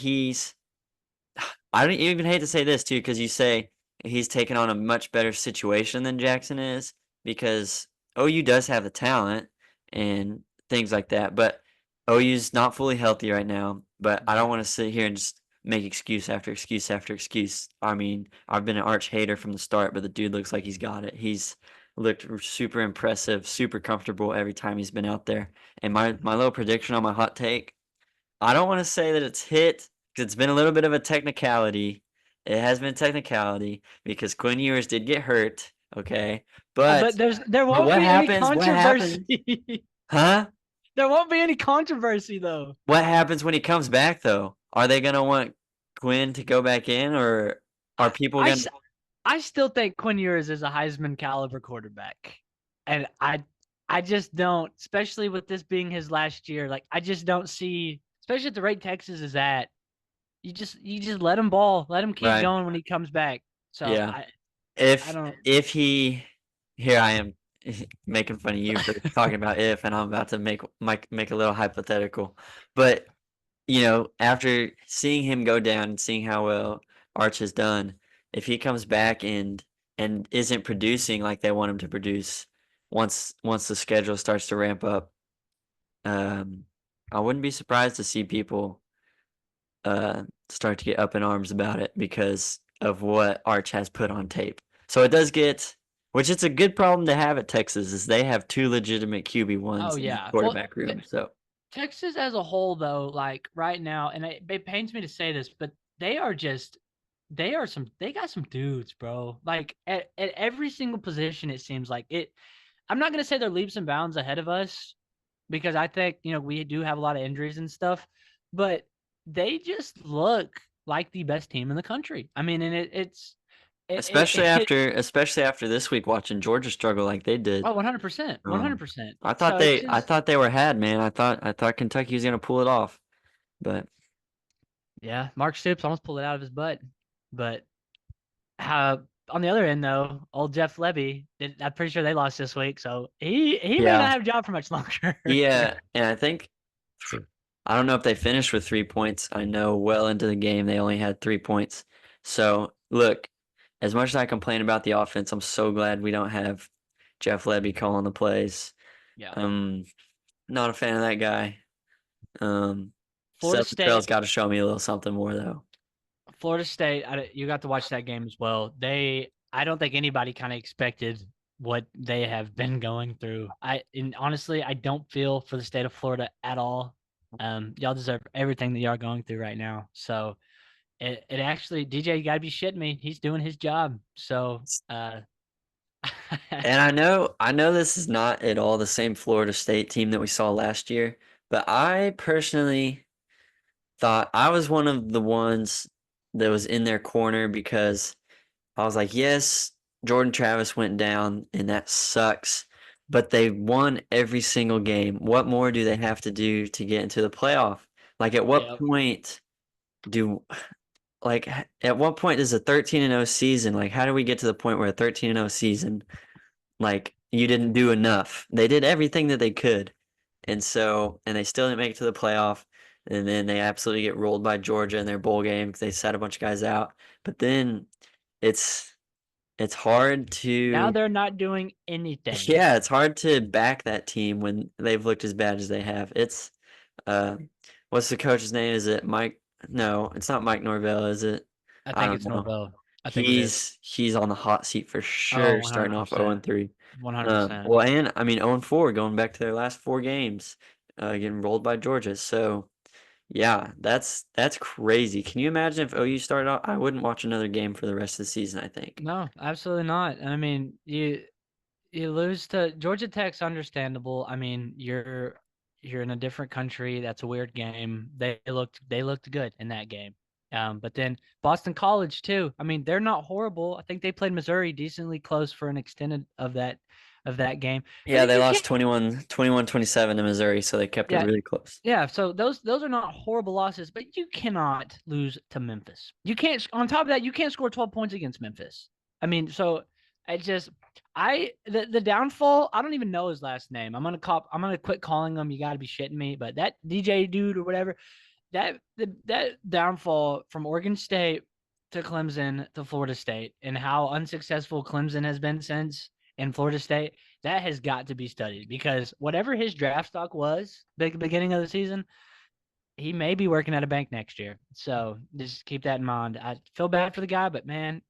I don't even hate to say this too, because you say he's taken on a much better situation than Jackson is, because OU does have the talent and things like that, but OU's not fully healthy right now. But I don't want to sit here and just make excuse after excuse after excuse. I mean, I've been an arch hater from the start, but the dude looks like he's got it. He's looked super impressive, super comfortable every time he's been out there. And my little prediction on my hot take, I don't want to say that it's hit because it's been a little bit of a technicality. It has been a technicality because Quinn Ewers did get hurt. Okay, But there but won't what be any happens? What happens? controversy. Huh? There won't be any controversy though. What happens when he comes back though? Are they gonna want Quinn to go back in, or are I, people I, gonna? s- I still think Quinn Ewers is a Heisman caliber quarterback, and I just don't, especially with this being his last year. Like I just don't see, especially at the rate Texas is at. You just let him ball, let him keep Right. going when he comes back. So Yeah. I If don't. if he here I am making fun of you for talking about if, and I'm about to make a little hypothetical, but after seeing him go down and seeing how well Arch has done, if he comes back and isn't producing like they want him to produce, once the schedule starts to ramp up, um, I wouldn't be surprised to see people start to get up in arms about it because of what Arch has put on tape. So it does get, which it's a good problem to have at Texas, is they have two legitimate Oh QB1s in the yeah. Well, quarterback room. So Texas as a whole, though, like right now, and it pains me to say this, but they are just they got some dudes, bro. Like at every single position, it seems like it. I'm not gonna say they're leaps and bounds ahead of us because I think we do have a lot of injuries and stuff, but they just look like the best team in the country. I mean, and it's it especially it, it after this week, watching Georgia struggle like they did. oh 100%, Um, 100%. I thought So it's I just thought they were had, man. I thought Kentucky was gonna pull it off, but yeah, Mark Stoops almost pulled it out of his butt, but Uh, on the other end, though, old Jeff Levy, I'm pretty sure they lost this week, so he may not yeah, have a job for much longer. yeah, and I think I don't know if they finished with 3 points. I know well into the game they only had 3 points. So look, as much as I complain about the offense, I'm so glad we don't have Jeff Levy calling the plays. Yeah, Not a fan of that guy. Florida Seth Petrell's State, got to show me a little something more though. Florida State, you got to watch that game as well. I don't think anybody kind of expected what they have been going through. And honestly, I don't feel for the state of Florida at all. Y'all deserve everything that y'all are going through right now. So it actually, DJ, you gotta be shitting me. He's doing his job. So, And I know this is not at all the same Florida State team that we saw last year, but I personally thought I was one of the ones that was in their corner because I was like, yes, Jordan Travis went down and that sucks, but they won every single game. What more do they have to do to get into the playoff? Like yeah, do at what point does a 13-0 season, like how do we get to the point where a 13-0 season, like you didn't do enough? They did everything that they could. And they still didn't make it to the playoff. And then they absolutely get rolled by Georgia in their bowl game because they sat a bunch of guys out. But then it's it's hard now to they're not doing anything. yeah, it's hard to back that team when they've looked as bad as they have. It's uh what's the coach's name? Is it Mike? No, it's not Mike Norvell, is it? I I think don't it's know. Norvell. I think it is. He's on the hot seat for Oh, sure, starting off 100%. 0-3. 100%. Well, and I mean 0-4 going back to their last four games, getting rolled by Georgia. So yeah, that's crazy. Can you imagine if OU started out? I wouldn't watch another game for the rest of the season, I think. No, absolutely not. I mean, you lose to Georgia Tech's understandable. I mean, you're in a different country. That's a weird game. They looked good in that game. But then Boston College too. I mean, they're not horrible. I think they played Missouri decently close for an extended of that game. But Yeah, then they you lost can't. 21-27 to Missouri, so they kept it Yeah, really close. yeah. So those are not horrible losses, but you cannot lose to Memphis. You can't. On top of that, you can't score 12 points against Memphis. I mean, so I just the downfall. I don't even know his last name. I'm gonna quit calling him. You got to be shitting me. But that DJ dude or whatever, that downfall from Oregon State to Clemson to Florida State and how unsuccessful Clemson has been since in Florida State, that has got to be studied because whatever his draft stock was beginning of the season, he may be working at a bank next year. So just keep that in mind. I feel bad for the guy, but man,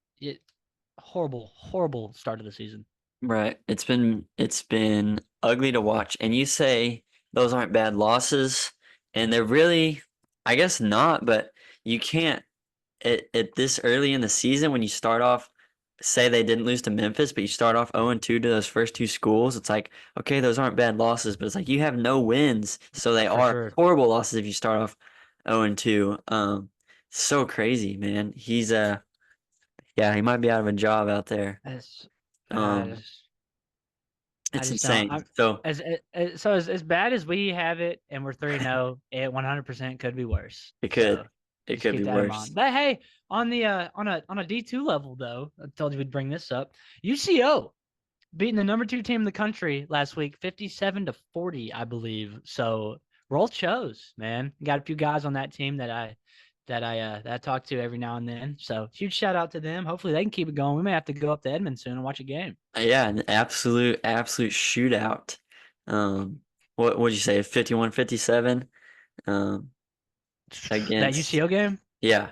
horrible, horrible start of the season. Right. It's been ugly to watch. And you say those aren't bad losses, and they're really, I guess not, but you can't at this early in the season when you start off, say they didn't lose to Memphis, but you start off 0-2 to those first two schools. It's like, okay, those aren't bad losses, but it's like you have no wins, so they For are sure. horrible losses if you start off 0-2. So crazy, man. Yeah, he might be out of a job out there. That's, I Um, just, I it's just don't. insane. So As bad as we have it, and we're 3-0, it 100% could be worse. it So could it just could keep be that in worse. mind. But hey, on a D2 level though, I told you we'd bring this up. UCO beating the number 2 team in the country last week, 57-40, I believe. So roll chose, man. Got a few guys on that team that I talk to every now and then. So huge shout out to them. Hopefully they can keep it going. We may have to go up to Edmond soon and watch a game. Yeah, an absolute shootout. What would you say? 51-57. Um, That against UCO game yeah,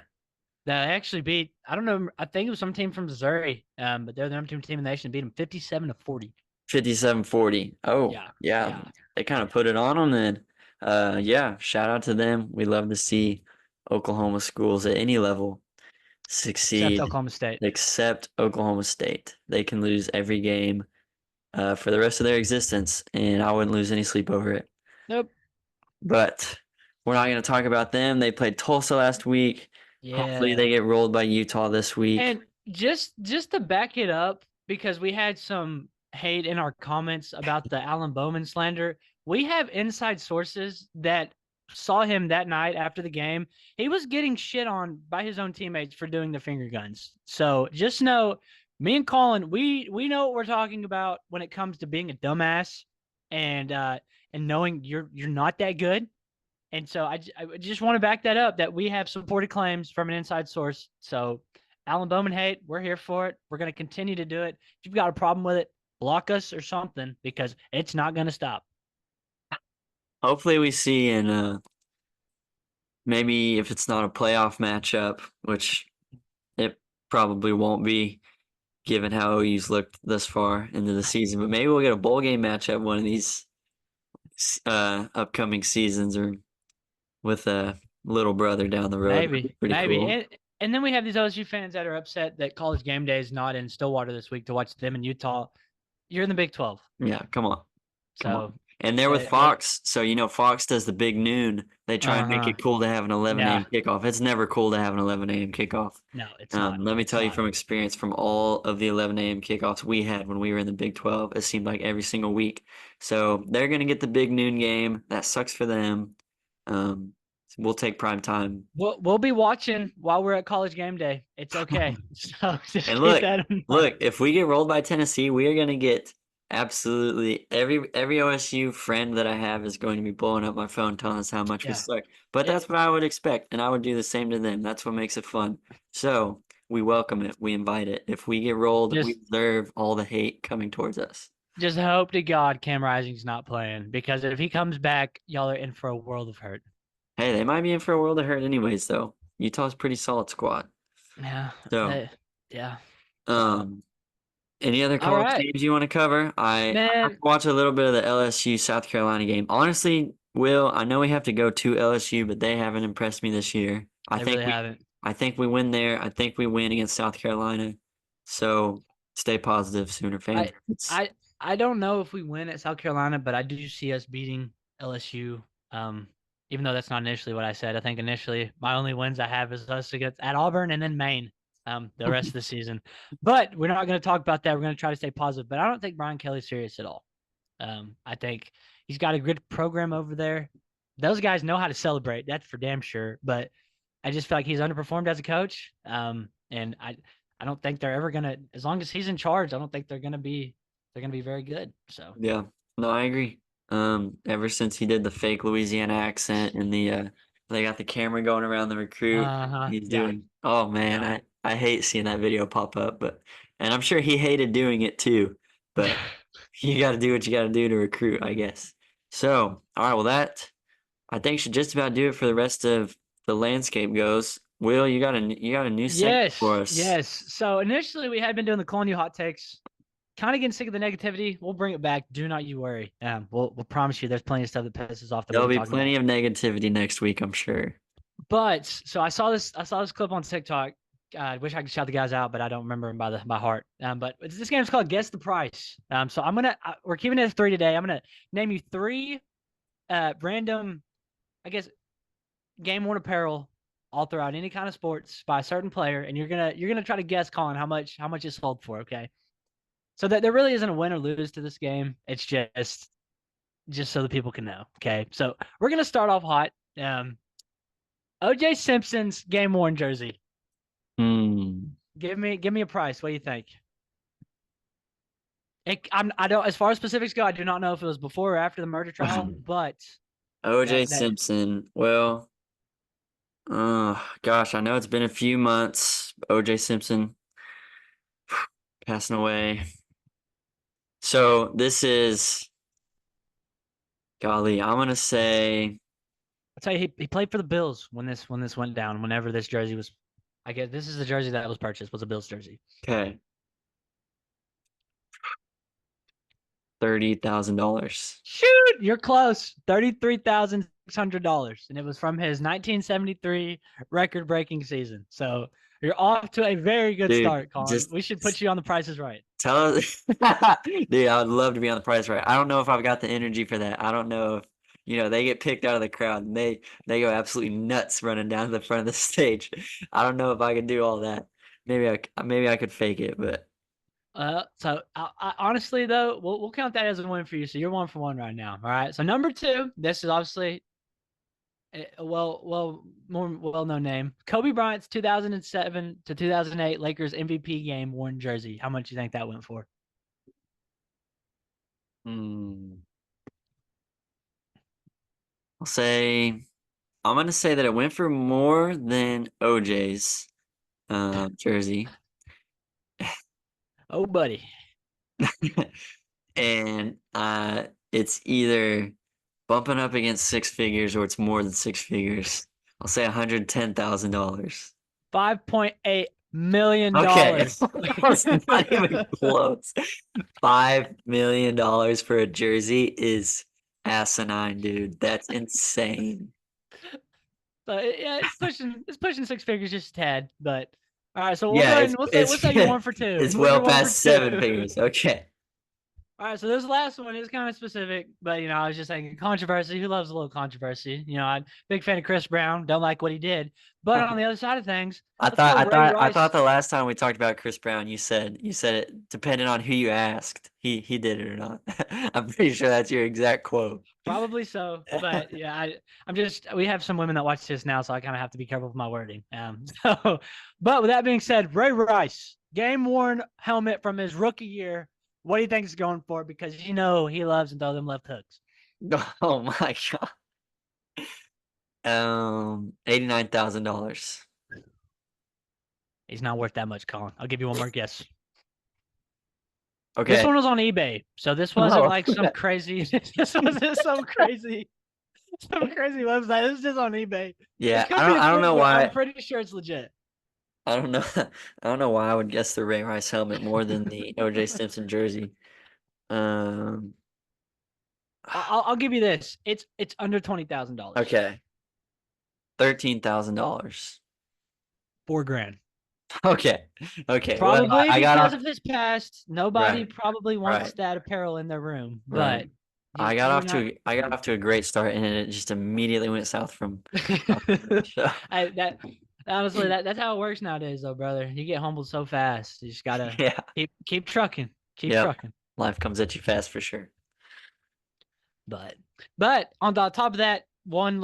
that actually beat, I don't know, I think it was some team from Missouri, but they're the number 2 team in the nation, beat them 57-40. 57-40. Oh, Yeah, yeah, yeah. they kind of put it on them then. Yeah, shout out to them. We love to see Oklahoma schools at any level Except succeed, Oklahoma State. except Oklahoma State. They can lose every game for the rest of their existence, and I wouldn't lose any sleep over it. Nope. But we're not going to talk about them. They played Tulsa last week. Hopefully, Yeah. they get rolled by Utah this week. And just to back it up, because we had some hate in our comments about the Alan Bowman slander, we have inside sources that saw him that night after the game. He was getting shit on by his own teammates for doing the finger guns. So just know, me and Colin, we know what we're talking about when it comes to being a dumbass and knowing you're not that good. And so I just want to back that up that we have supported claims from an inside source. So Alan Bowman hate, we're here for it. We're going to continue to do it. If you've got a problem with it, block us or something because it's not going to stop. Hopefully, we see in maybe if it's not a playoff matchup, which it probably won't be, given how OU's looked thus far into the season. But maybe we'll get a bowl game matchup one of these upcoming seasons, or with a little brother down the road. That'd be Maybe, pretty maybe. cool. And then we have these OSU fans that are upset that College Game Day is not in Stillwater this week to watch them in Utah. You're in the Big 12. Yeah, come on. Come on. So And they're with they Fox, so Fox does the big noon. They try and make uh-huh. it cool to have an 11 Yeah. a.m. kickoff. It's never cool to have an 11 a.m. kickoff. No, it's not. Let me It's tell you not. from experience, from all of the 11 a.m. kickoffs we had when we were in the Big 12, it seemed like every single week. So they're going to get the big noon game. That sucks for them. We'll take prime time. We'll be watching while we're at College Game Day. It's okay. So just And keep that in mind. look, if we get rolled by Tennessee, we are going to get absolutely every OSU friend that I have is going to be blowing up my phone telling us how much we Yeah. suck. But that's what I would expect, and I would do the same to them. That's what makes it fun. So we welcome it. We invite it. If we get rolled, we deserve all the hate coming towards us. Just hope to God Cam Rising's not playing, because if he comes back, y'all are in for a world of hurt. Hey, they might be in for a world of hurt anyways, though. Utah's a pretty solid squad. Yeah. So, yeah. Any other college games you want to cover? I watched a little bit of the LSU South Carolina game. Honestly, Will, I know we have to go to LSU, but they haven't impressed me this year. They really haven't. I think we win there. I think we win against South Carolina. So stay positive, Sooner fans. I don't know if we win at South Carolina, but I do see us beating LSU. Even though that's not initially what I said. I think initially my only wins I have is us against at Auburn and then Maine. The rest of the season. But we're not going to talk about that. We're going to try to stay positive. But I don't think Brian Kelly's serious at all. I think he's got a good program over there. Those guys know how to celebrate. That's for damn sure. But I just feel like he's underperformed as a coach. And I don't think they're ever gonna, as long as he's in charge, I don't think they're gonna be very good. So yeah, no, I agree. Ever since he did the fake Louisiana accent and they got the camera going around the recruit, he's doing. Oh man, I hate seeing that video pop up, and I'm sure he hated doing it too. But you got to do what you got to do to recruit, I guess. So, all right, well that I think should just about do it for the rest of the landscape goes. Will, you got a new segment for us? Yes. So initially we had been doing the calling you hot takes. Kind of getting sick of the negativity. We'll bring it back. Do not you worry. We'll promise you there's plenty of stuff that pisses off. There'll be plenty of negativity next week, I'm sure. But so I saw this clip on TikTok. I wish I could shout the guys out, but I don't remember them by heart. But this game is called Guess the Price. So we're keeping it at 3 today. I'm gonna name you 3 random, I guess, game worn apparel all throughout any kind of sports by a certain player, and you're gonna try to guess, Colin, how much it's sold for. Okay. So that there really isn't a win or lose to this game. It's just so that people can know. Okay. So we're gonna start off hot. OJ Simpson's game worn jersey. Give me a price. What do you think? I don't, as far as specifics go, I do not know if it was before or after the murder trial, but OJ Simpson. Well, gosh, I know it's been a few months. OJ Simpson passing away. So this is, golly, I'm gonna say. I'll tell you, he played for the Bills when this went down. Whenever this jersey was, I guess this is the jersey that was purchased, was a Bills jersey. Okay. $30,000. Shoot, you're close. $33,600, and it was from his 1973 record-breaking season. So you're off to a very good start, Colin. We should put you on The Price is Right. Tell us, dude. I would love to be on The Price is Right. I don't know if I've got the energy for that. I don't know if they get picked out of the crowd and they go absolutely nuts running down to the front of the stage. I don't know if I could do all that. Maybe I could fake it, but. So I honestly though, we'll count that as a win for you. So you're 1 for 1 right now. All right. So number 2, this is obviously a more well-known name. Kobe Bryant's 2007 to 2008 Lakers MVP game worn jersey. How much do you think that went for? I'm gonna say that it went for more than OJ's jersey. Oh, buddy. And it's either bumping up against 6 figures or it's more than 6 figures. I'll say $110,000. $5.8 million. Okay, that's not even close. $5 million for a jersey is asinine, dude. That's insane. So yeah, it's pushing six figures just a tad. But all right, so we'll go Yeah, ahead it's and we'll it's say you're 1 for 2. it's We'll well do 1 for past seven 2. figures. Okay. All right, so this last one is kind of specific, but I was just thinking controversy. Who loves a little controversy? I'm big fan of Chris Brown. Don't like what he did, but on the other side of things, I let's thought go I Ray thought I thought Rice. the last time we talked about Chris Brown, you said it depended on who you asked. He did it or not. I'm pretty sure that's your exact quote. Probably so, but yeah, I'm just we have some women that watch this now, so I kind of have to be careful with my wording. So, but with that being said, Ray Rice, game worn helmet from his rookie year. What do you think is going for? Because he loves and throw them left hooks. Oh my God. $89,000. He's not worth that much, Colin. I'll give you one more guess. This Okay. one was on eBay, so this wasn't Oh, like some crazy. This wasn't some crazy website. This is just on eBay. This yeah. could I be don't a I don't fake, know but I'm why. pretty sure it's legit. I don't know. I don't know why I would guess the Ray Rice helmet more than the OJ Simpson jersey. Um. I'll give you this. It's under $20,000. Okay. $13,000. 4 grand. Okay. Okay. Well, Probably I got because off. of his past. Nobody Right. probably wants Right. that apparel in their room, Right. but you're not. I got off to a great start and it just immediately went south from there. So That honestly, that's how it works nowadays, though, brother. You get humbled so fast. You just gotta yeah. keep trucking, keep Yep. trucking. Life comes at you fast for sure. But on the top of that, one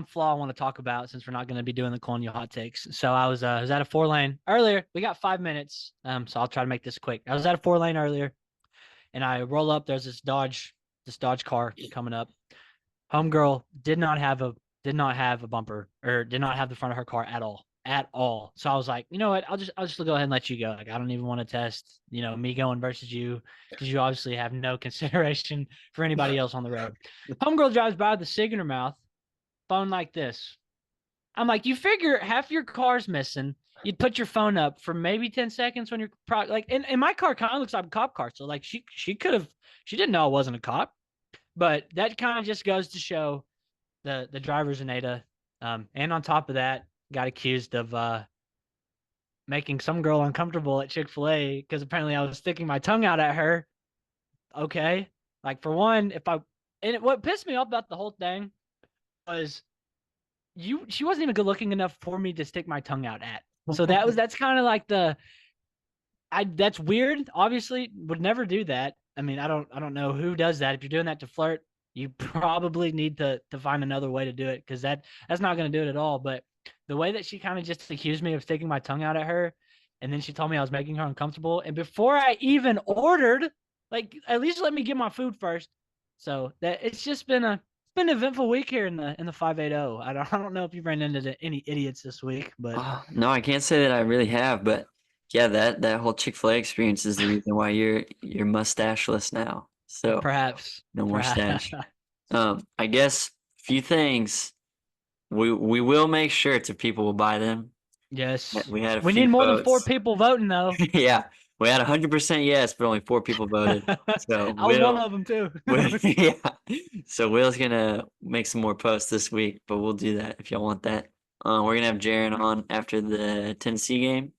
flaw I want to talk about since we're not going to be doing the colonial hot takes. So I was at a 4-lane earlier. We got 5 minutes. So I'll try to make this quick. I was at a 4-lane earlier, and I roll up. There's this Dodge car coming up. Homegirl did not have a bumper or did not have the front of her car at all. At all. So I was like, you know what? I'll just go ahead and let you go. Like I don't even want to test, me going versus you, because you obviously have no consideration for anybody else on the road. Homegirl drives by with a cig in her mouth, phone like this. I'm like, you figure half your car's missing. You'd put your phone up for maybe 10 seconds when you're like, and my car kind of looks like a cop car. So like she didn't know I wasn't a cop, but that kind of just goes to show the driver's Aneda. And on top of that, got accused of making some girl uncomfortable at Chick-fil-A because apparently I was sticking my tongue out at her. Okay. Like for one, what pissed me off about the whole thing was she wasn't even good looking enough for me to stick my tongue out at. So that's kind of like that's weird. Obviously, would never do that. I mean, I don't know who does that. If you're doing that to flirt, you probably need to find another way to do it, because that's not going to do it at all. But the way that she kind of just accused me of sticking my tongue out at her, and then she told me I was making her uncomfortable, and before I even ordered, like at least let me get my food first. So that it's just been an eventful week here in the 580. I don't know if you've ran into any idiots this week, but No, I can't say that I really have, but yeah, that whole Chick-fil-A experience is the reason why you're mustacheless now. So perhaps no more perhaps. stash. I guess few things we will make shirts if people will buy them. Yes. We had a We few need more than 4 votes. people voting, though. Yeah, we had 100% yes, but only 4 people voted. So I was one of them, too. Yeah. So Will's gonna make some more posts this week, but we'll do that if y'all want that. We're gonna have Jaron on after the Tennessee game.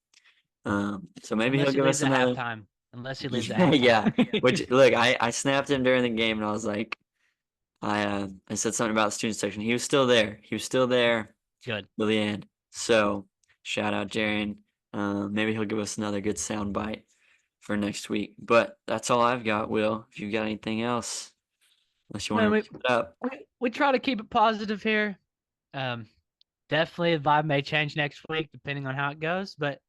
So maybe he'll Unless he give leaves us at another. halftime. Unless he leaves at halftime. Yeah. Which look, I snapped him during the game and I was like, I said something about the student section. He was still there. He was still there Good. till the end. So shout out Jaron. Maybe he'll give us another good sound bite for next week. But that's all I've got, Will. If you've got anything else, unless you want Man, to we, wrap it up. we try to keep it positive here. Definitely the vibe may change next week depending on how it goes. But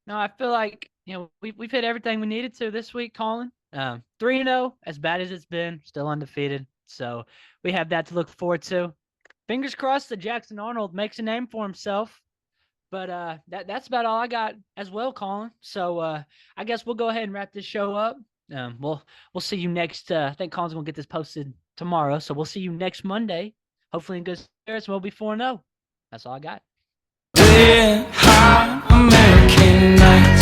no, I feel like we've hit everything we needed to this week, Colin. 3-0, as bad as it's been, still undefeated. So we have that to look forward to. Fingers crossed that Jackson Arnold makes a name for himself. But that's about all I got as well, Colin. So I guess we'll go ahead and wrap this show up. We'll see you next. I think Colin's gonna get this posted tomorrow, so we'll see you next Monday. Hopefully in good spirits. We'll be 4-0. That's all I got. Red hot American nights.